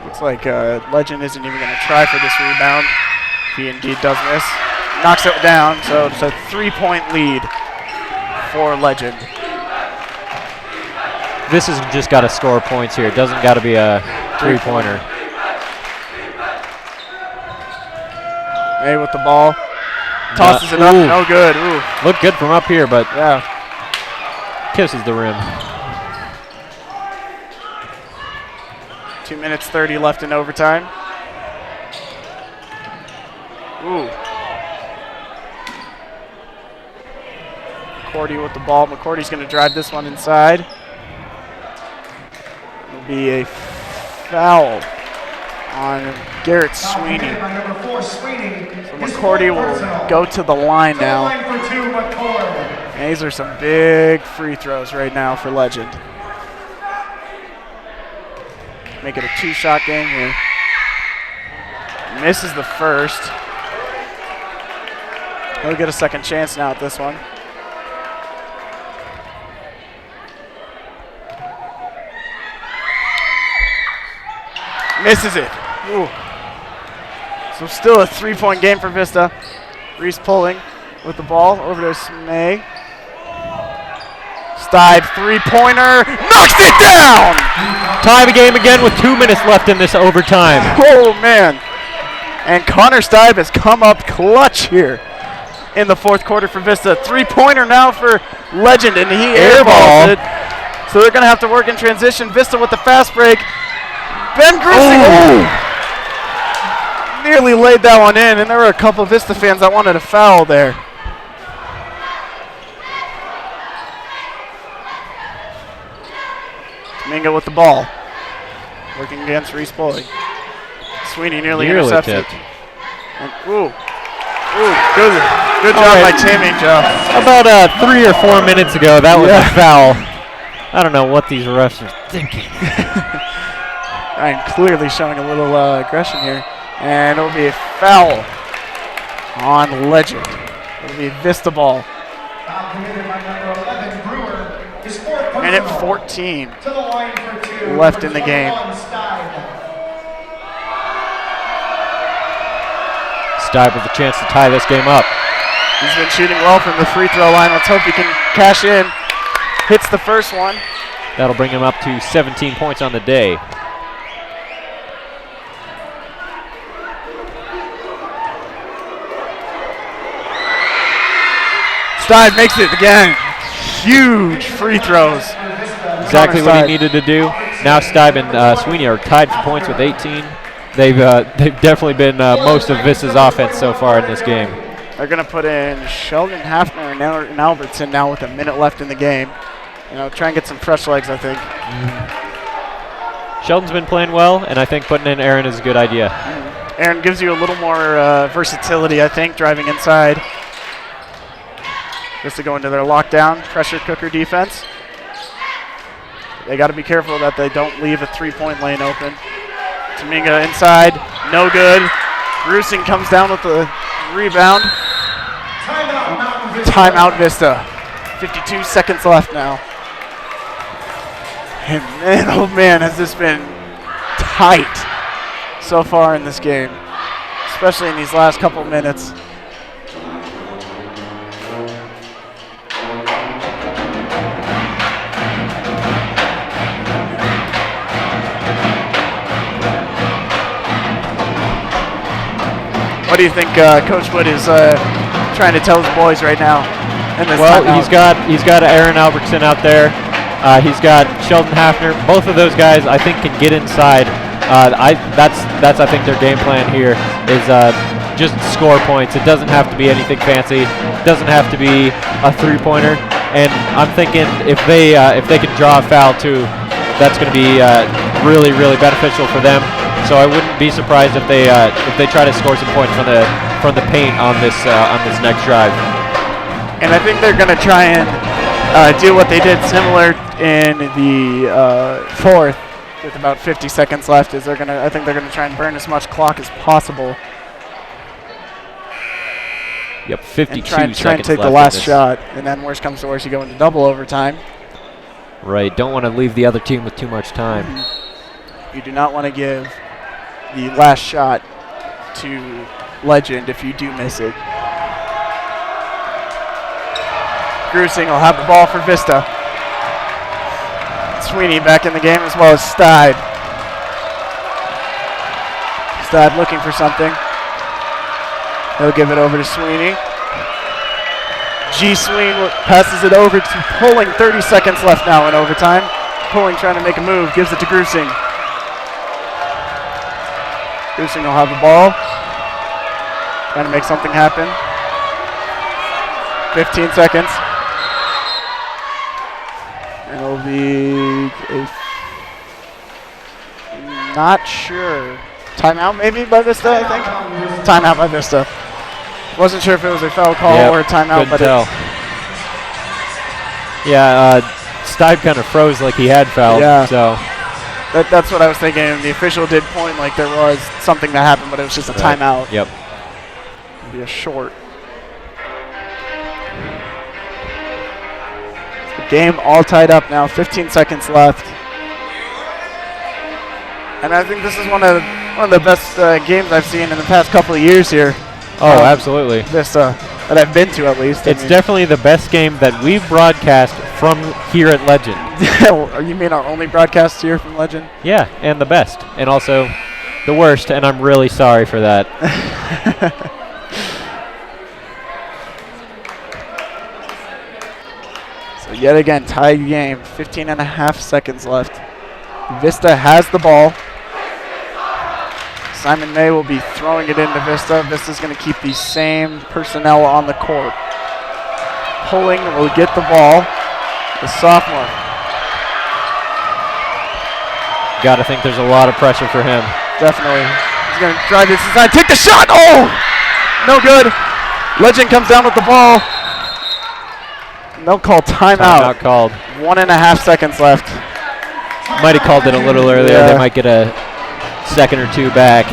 Looks like Legend isn't even going to try for this rebound. He indeed does miss. Knocks it down, so it's a 3-point lead for Legend. This has just got to score points here. It doesn't got to be a three-pointer. May with the ball. Tosses it up. Ooh. No good. Ooh. Looked good from up here, but Yeah. kisses the rim. 2 minutes 30 left in overtime. Ooh. McCourty with the ball. McCourty's going to drive this one inside. It'll be a foul on Garrett Sweeney. Number 4, Sweeney. So McCourty will go to the line now. Line for 2, McCoy. And these are some big free throws right now for Legend. Make it a 2-shot game here. Misses the first. He'll get a second chance now at this one. Misses it. Ooh. So still a 3-point game for Vista. Reese pulling with the ball over to Smay. Stibe 3-pointer. Knocks it down! Tie the game again with 2 minutes left in this overtime. Oh, man. And Connor Stibe has come up clutch here in the fourth quarter for Vista. 3-pointer now for Legend, and he airballs it. So they're going to have to work in transition. Vista with the fast break. Ben Grissing nearly laid that one in, and there were a couple of Vista fans that wanted a foul there. Domingo with the ball. Working against Reese Pulley. Sweeney nearly intercepts it. And, good job by Timmy, Joe. About 3 or 4 minutes ago, that was a foul. I don't know what these refs are thinking. Ryan clearly showing a little aggression here. And it'll be a foul on Legend. It'll be Vista ball. Foul committed by number 11, Brewer. His 4th Minute personal. 14 To the line for 2. left in the game. Stibe with a chance to tie this game up. He's been shooting well from the free throw line. Let's hope he can cash in. Hits the first one. That'll bring him up to 17 points on the day. Stibe makes it again. Huge free throws. Exactly what he needed to do. Now Stibe and Sweeney are tied for points with 18. They've definitely been most of Vista's offense so far in this game. They're going to put in Sheldon Hafner and Albertson now with a minute left in the game. You know, try and get some fresh legs, I think. Sheldon's been playing well, and I think putting in Aaron is a good idea. Aaron gives you a little more versatility, I think, driving inside. Just to go into their lockdown, pressure cooker defense. They got to be careful that they don't leave a 3-point lane open. Domingo inside, no good. Grusing comes down with the rebound. Timeout Vista. 52 seconds left now. And man, oh man, has this been tight so far in this game, especially in these last couple minutes. What do you think Coach Wood is trying to tell his boys right now in this timeout? he's got Aaron Albertson out there. He's got Sheldon Hafner. Both of those guys, I think, can get inside. That's I think their game plan here is just score points. It doesn't have to be anything fancy. It doesn't have to be a 3-pointer. And I'm thinking if they can draw a foul too, that's going to be really beneficial for them. So I wouldn't be surprised if they try to score some points from the paint on this next drive. And I think they're going to try and do what they did similar in the fourth, with about 50 seconds left. I think they're gonna try and burn as much clock as possible. Yep, 52 and try and seconds take left the last shot, and then worst comes to worst, you go into double overtime. Right, don't want to leave the other team with too much time. You do not want to give the last shot to Legend if you do miss it. Grusing will have the ball for Vista. It's Sweeney back in the game as well as Steib. Steib looking for something. He'll give it over to Sweeney. G. Sweeney passes it over to Pulling. 30 seconds left now in overtime. Pulling trying to make a move, gives it to Grusing. Grusing will have the ball. Trying to make something happen. 15 seconds. And it'll be not sure. Timeout maybe by Vista, I think? Timeout by Vista. Wasn't sure if it was a foul call or a timeout, but tell. Steib kind of froze like he had fouled. Yeah. So that's what I was thinking. And the official did point like there was something that happened, but it was just a timeout. Yep. It'd be a short. The game all tied up now. 15 seconds left. And I think this is one of the best games I've seen in the past couple of years here. Oh, absolutely. Vista, that I've been to at least. It's definitely the best game that we've broadcast from here at Legend. You mean our only broadcast here from Legend? Yeah, and the best. And also the worst, and I'm really sorry for that. So yet again, tied game. 15 and a half seconds left. Vista has the ball. Simon May will be throwing it into Vista. Vista's going to keep the same personnel on the court. Pulling will get the ball. The sophomore. Got to think there's a lot of pressure for him. Definitely. He's going to drive this inside. Take the shot. Oh! No good. Legend comes down with the ball. And they'll call timeout. Timeout called. 1.5 seconds left. Might have called it a little earlier. Yeah. They might get a second or two back.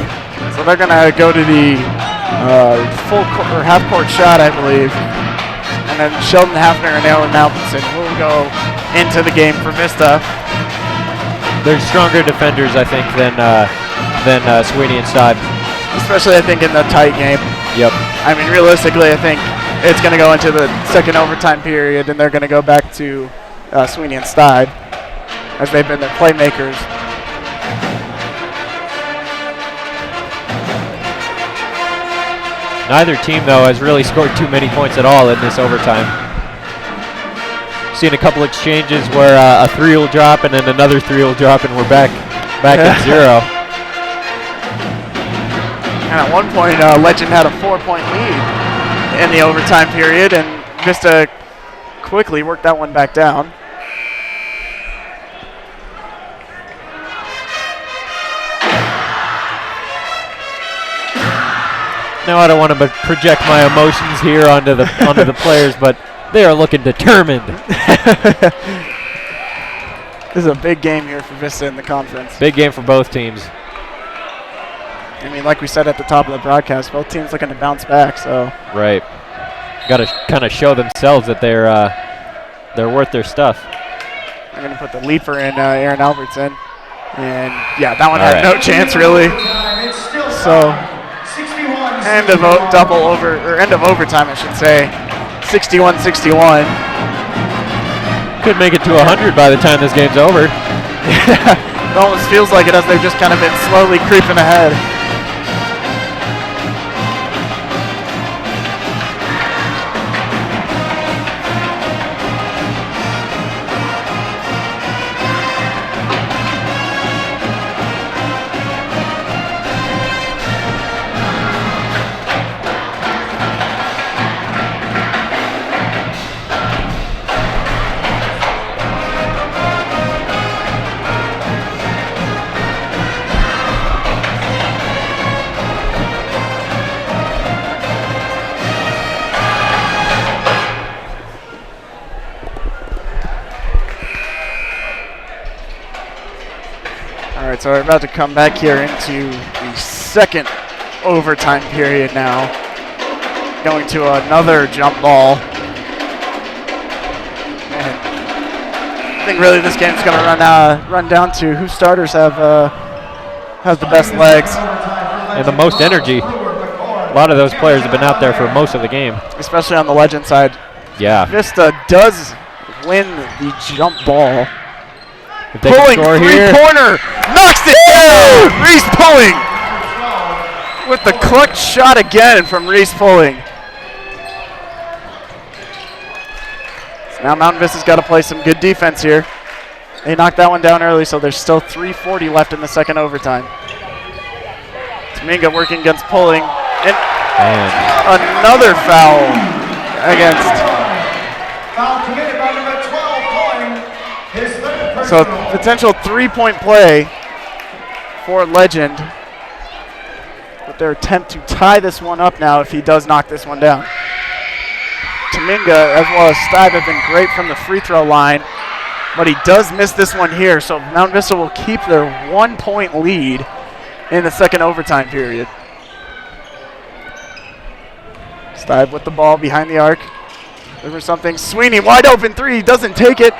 So they're going to go to the full court, or half court shot, I believe. And then Sheldon Hafner and Alan Alvinson will go into the game for Vista. They're stronger defenders, I think, than Sweeney and Steib. Especially, I think, in the tight game. Yep. I mean, realistically, I think it's going to go into the second overtime period, and they're going to go back to Sweeney and Steib, as they've been their playmakers. Neither team, though, has really scored too many points at all in this overtime. Seen a couple exchanges where a three will drop and then another three will drop, and we're back at 0. And at one point, Legend had a 4-point lead in the overtime period, and Vista quickly worked that one back down. Now I don't want to project my emotions here onto the players, but they are looking determined. This is a big game here for Vista in the conference. Big game for both teams. I mean, like we said at the top of the broadcast, both teams looking to bounce back. So right, got to kind of show themselves that they're worth their stuff. I'm going to put the leaper in Aaron Albertson, and yeah, that one had no chance really. So end of overtime, I should say. 61-61. Could make it to 100 by the time this game's over. It almost feels like it, as they've just kind of been slowly creeping ahead. So we're about to come back here into the second overtime period now. Going to another jump ball. And I think really this game's going to run down to whose starters have the best legs. And the most energy. A lot of those players have been out there for most of the game. Especially on the Legend side. Yeah. Vista does win the jump ball. If they can Pulling, score here. three-pointer, knocks it down. Reese Pulling with the clutch shot again from Reese Pulling. So now Mountain Vista's got to play some good defense here. They knocked that one down early, so there's still 3:40 left in the second overtime. Tominga working against Pulling, and another foul against. Foul committed by number 12, Pulling. His third So personal. potential three-point play for Legend with their attempt to tie this one up now if he does knock this one down. Tominga as well as Stive have been great from the free throw line, but he does miss this one here, so Mountain Vista will keep their 1-point lead in the second overtime period. Stive with the ball behind the arc. Looking for something. Sweeney wide open three. He doesn't take it.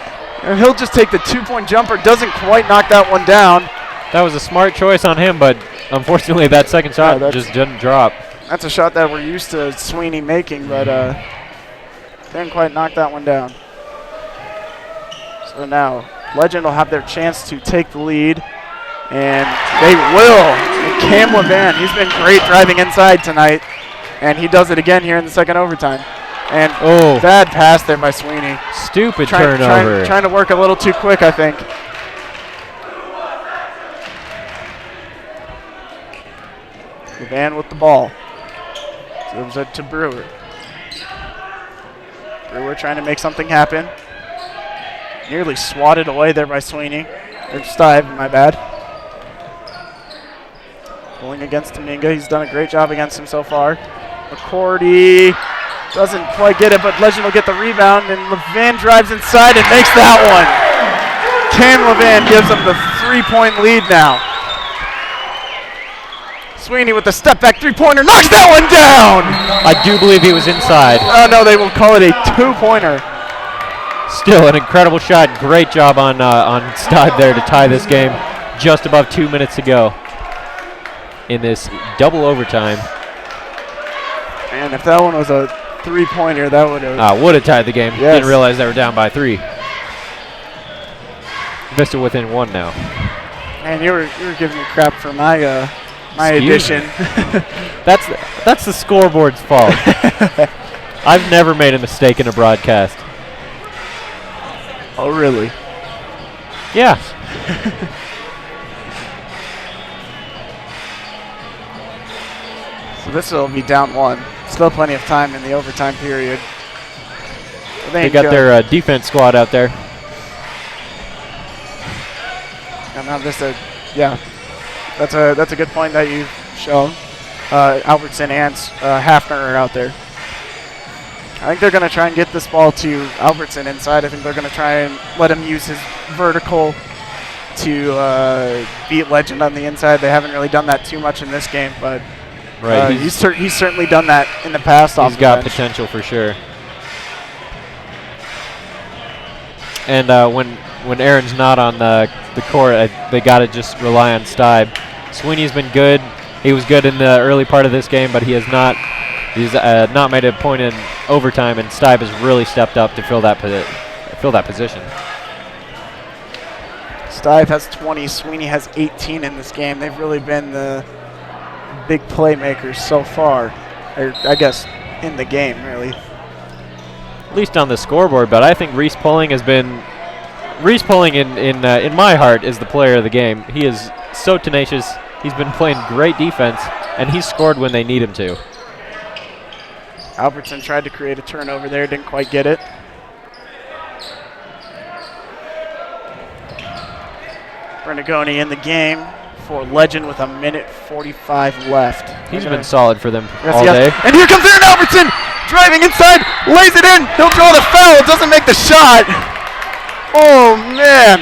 And he'll just take the 2-point jumper. Doesn't quite knock that one down. That was a smart choice on him, but unfortunately that second shot just didn't drop. That's a shot that we're used to Sweeney making, but didn't quite knock that one down. So now Legend will have their chance to take the lead, and they will. And Cam Levan, he's been great driving inside tonight, and he does it again here in the second overtime. And bad pass there by Sweeney. Stupid turnover. Trying to work a little too quick, I think. Levan with the ball. Gives it to Brewer. Brewer trying to make something happen. Nearly swatted away there by Sweeney. Or Stive, my bad. Pulling against Tominga. He's done a great job against him so far. McCourty doesn't quite get it, but Legend will get the rebound, and Levan drives inside and makes that one. Cam Levan gives them the 3-point lead now. Sweeney with the step back three-pointer, knocks that one down! I do believe he was inside. Oh no, they will call it a 2-pointer. Still an incredible shot. Great job on Stive there to tie this game. Just above 2 minutes to go in this double overtime. And if that one was a 3-pointer, that would have tied the game. Yes. Didn't realize they were down by 3. Vista within 1 now. And you were giving me crap for my addition. That's the scoreboard's fault. I've never made a mistake in a broadcast. Oh really? Yeah. So this will be down 1. Still plenty of time in the overtime period. They got their defense squad out there. And now that's a good point that you've shown. Albertson and Hafner are out there. I think they're going to try and get this ball to Albertson inside. I think they're going to try and let him use his vertical to beat Legend on the inside. They haven't really done that too much in this game, but he's certainly done that in the past. He's got potential for sure. And when Aaron's not on the court, they got to just rely on Stibe. Sweeney's been good. He was good in the early part of this game, but he has not. He's not made a point in overtime, and Stibe has really stepped up to fill that position. Stive has 20. Sweeney has 18 in this game. They've really been the big playmakers so far, or I guess in the game, really. At least on the scoreboard, but I think Reese Pulling has been. Reese Pulling in my heart is the player of the game. He is so tenacious. He's been playing great defense, and he's scored when they need him to. Albertson tried to create a turnover there, didn't quite get it. Bernagoni in the game for Legend with 1:45 left. He's been solid for them Yes, all day. And here comes Aaron Albertson, driving inside, lays it in. He'll draw the foul, doesn't make the shot. Oh, man.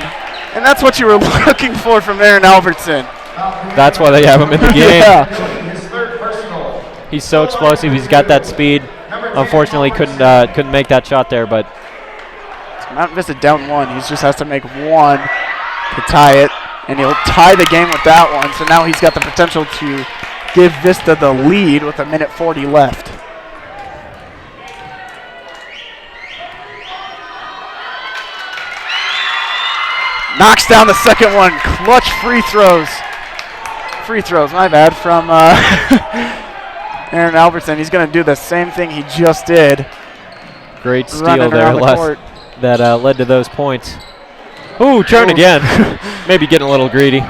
And that's what you were looking for from Aaron Albertson. That's why they have him in the game. Yeah. His third personal. He's so explosive. He's got that speed. Unfortunately, couldn't make that shot there, but Mountain Vista down 1. He just has to make 1 to tie it, and he'll tie the game with that one. So now he's got the potential to give Vista the lead with 1:40 left. Knocks down the second one. Clutch free throws. Free throws, my bad, from Aaron Albertson. He's going to do the same thing he just did. Great steal Running there around the court. that led to those points. Ooh, turn again. Maybe getting a little greedy.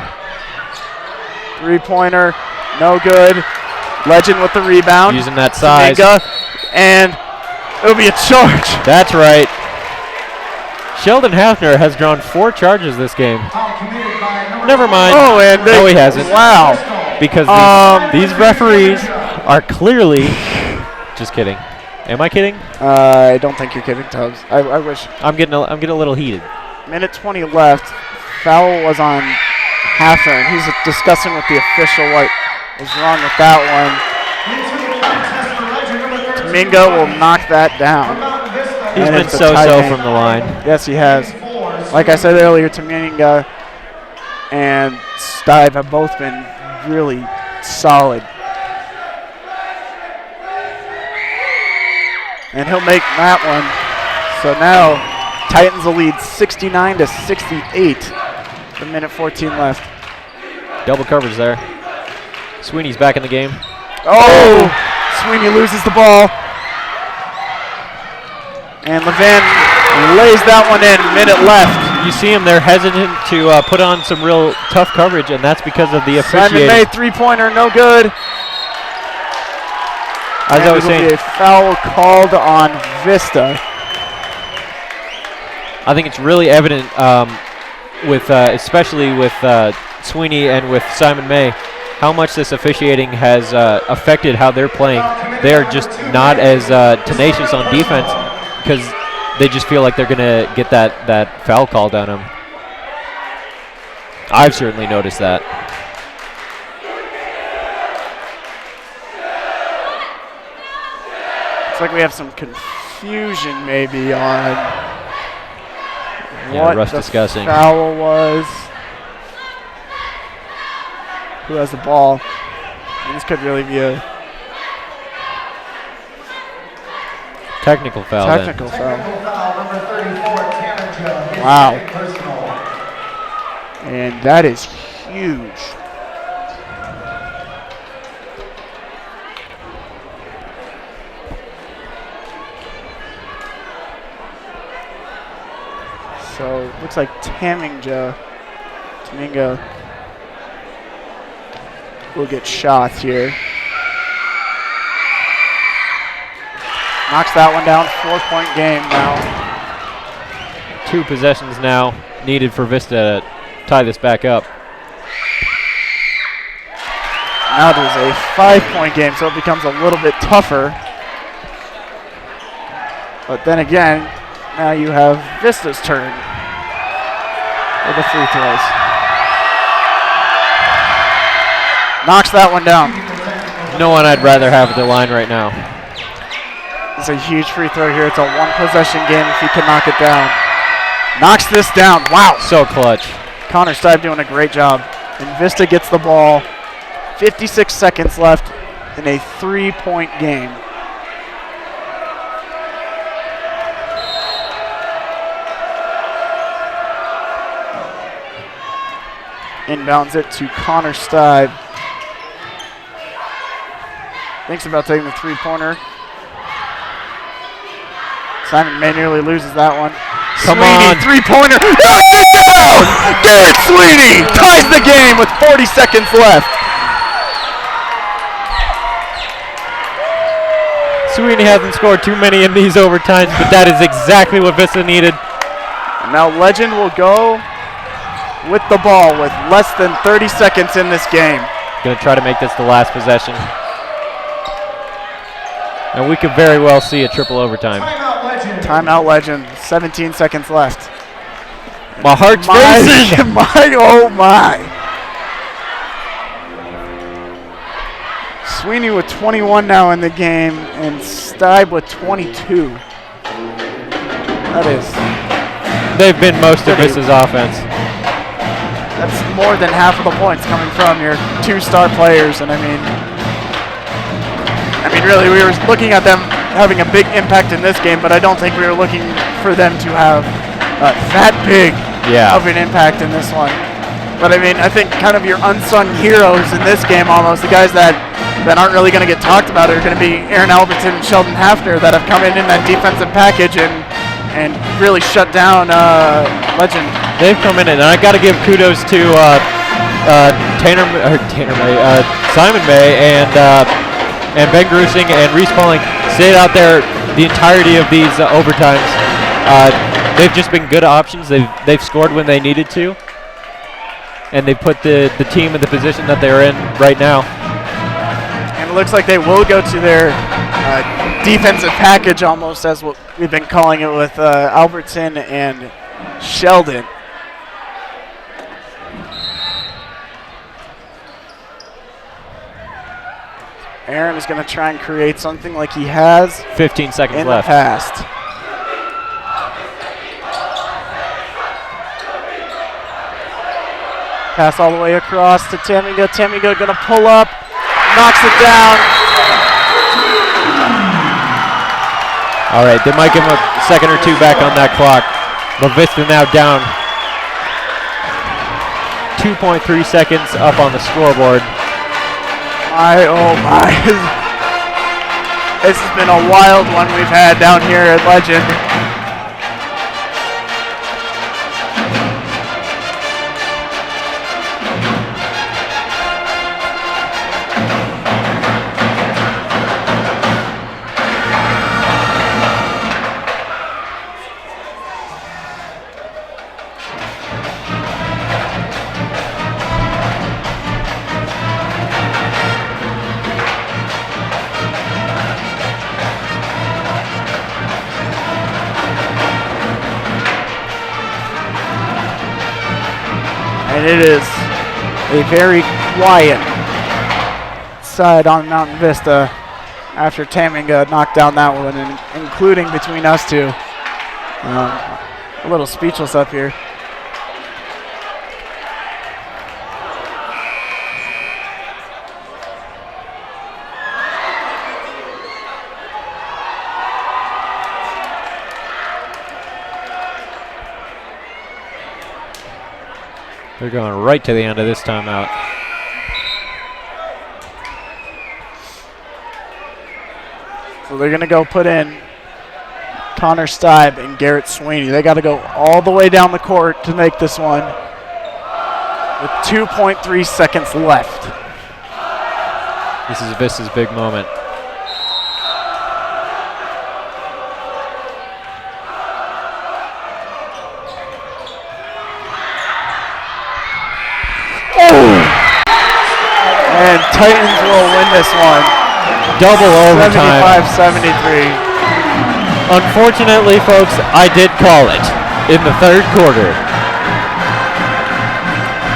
Three-pointer, no good. Legend with the rebound. Using that size. Dominga, and it'll be a charge. That's right. Sheldon Hafner has drawn 4 charges this game. Never mind. Oh, and no, he hasn't. Wow. Because these referees are clearly. Just kidding. Am I kidding? I don't think you're kidding, Tubbs. I wish. I'm getting a little heated. Minute 20 left. Foul was on Hafner, and he's discussing with the official what was wrong with that one. Dominga will knock that down. He's been so-so from the line. Yes, he has. Like I said earlier, Dominga and Stipe have both been really solid. And he'll make that one. So now Titans will lead 69-68. A minute 14 left. Double coverage there. Sweeney's back in the game. Oh! Sweeney loses the ball. And Levin lays that one in. Minute left. You see him there hesitant to put on some real tough coverage, and that's because of the officiating. Simon May three-pointer, no good. As I was saying, a foul called on Vista. I think it's really evident with, especially with Sweeney and with Simon May, how much this officiating has affected how they're playing. They are just not as tenacious on defense because they just feel like they're going to get that foul called on them. I've certainly noticed that. Looks like we have some confusion maybe on Yeah, what Russ the discussing. foul was. Who has the ball? And this could really be a Technical foul. technical foul. Number 34, Tanaja. Wow. Personal. And that is huge. So looks like Dominga will get shots here. Knocks that one down. 4-point game now. 2 possessions now needed for Vista to tie this back up. Now there's a 5-point game, so it becomes a little bit tougher. But then again, now you have Vista's turn with the free throws. Knocks that one down. No one I'd rather have at the line right now. It's a huge free throw here. It's a 1-possession game if he can knock it down. Knocks this down. Wow. So clutch. Connor Stipe doing a great job. And Vista gets the ball. 56 seconds left in a 3-point game. Inbounds it to Connor Stipe. Thinks about taking the three-pointer. Simon May nearly loses that one. Come Sweeney, on. three-pointer. Knocks it down! Garrett Sweeney ties the game with 40 seconds left. Sweeney hasn't scored too many in these overtimes, but that is exactly what Vista needed. And now Legend will go with the ball with less than 30 seconds in this game. Going to try to make this the last possession. And we could very well see a triple overtime. Timeout Legend, 17 seconds left. My heart's racing. Oh my. Sweeney with 21 now in the game, and Stipe with 22. That is. They've been most of Vista's offense. That's more than half of the points coming from your 2 star players, and I mean, really, we were looking at them having a big impact in this game, but I don't think we were looking for them to have that big of an impact in this one. But I mean, I think kind of your unsung heroes in this game almost, the guys that aren't really going to get talked about are going to be Aaron Albertson and Sheldon Hafner that have come in that defensive package and really shut down Legend. They've come in, and I got to give kudos to Simon May and Ben Grusing and Reese Pauling. Stayed out there the entirety of these overtimes. They've just been good options. They've scored when they needed to, and they put the team in the position that they're in right now. And it looks like they will go to their defensive package almost, as what we've been calling it, with Albertson and Sheldon. Aaron is going to try and create something like he has 15 seconds in left. the past. Pass all the way across to Tamiga. Tamiga going to pull up, knocks it down. All right, they might give him a second or two back on that clock. But Vista now down 2.3 seconds up on the scoreboard. Oh my. This has been a wild one we've had down here at Legend. And it is a very quiet side on Mountain Vista after Tamiga knocked down that one, and including between us two. A little speechless up here. They're going right to the end of this timeout. So they're going to go put in Connor Stibe and Garrett Sweeney. They got to go all the way down the court to make this one with 2.3 seconds left. This is Vista's big moment. And Titans will win this one. Double overtime. 75-73. Unfortunately, folks, I did call it in the third quarter.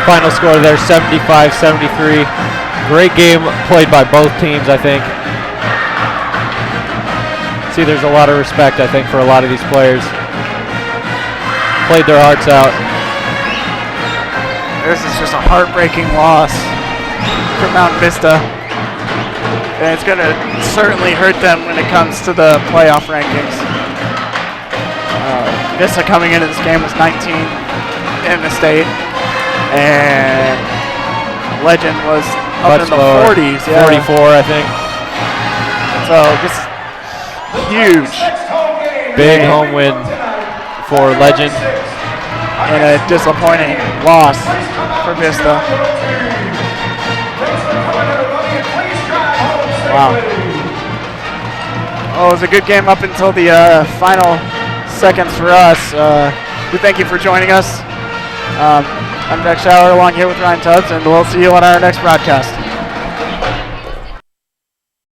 Final score there, 75-73. Great game played by both teams, I think. See, there's a lot of respect, I think, for a lot of these players. Played their hearts out. This is just a heartbreaking loss for Mountain Vista. And it's going to certainly hurt them when it comes to the playoff rankings. Vista coming into this game was 19 in the state. And Legend was up in the lower, 40s. Yeah. 44, I think. So just huge. Big home win for Legend. And a disappointing loss for Vista. Wow. Oh, it was a good game up until the final seconds for us. We thank you for joining us. I'm Beck Schauer along here with Ryan Tubbs, and we'll see you on our next broadcast.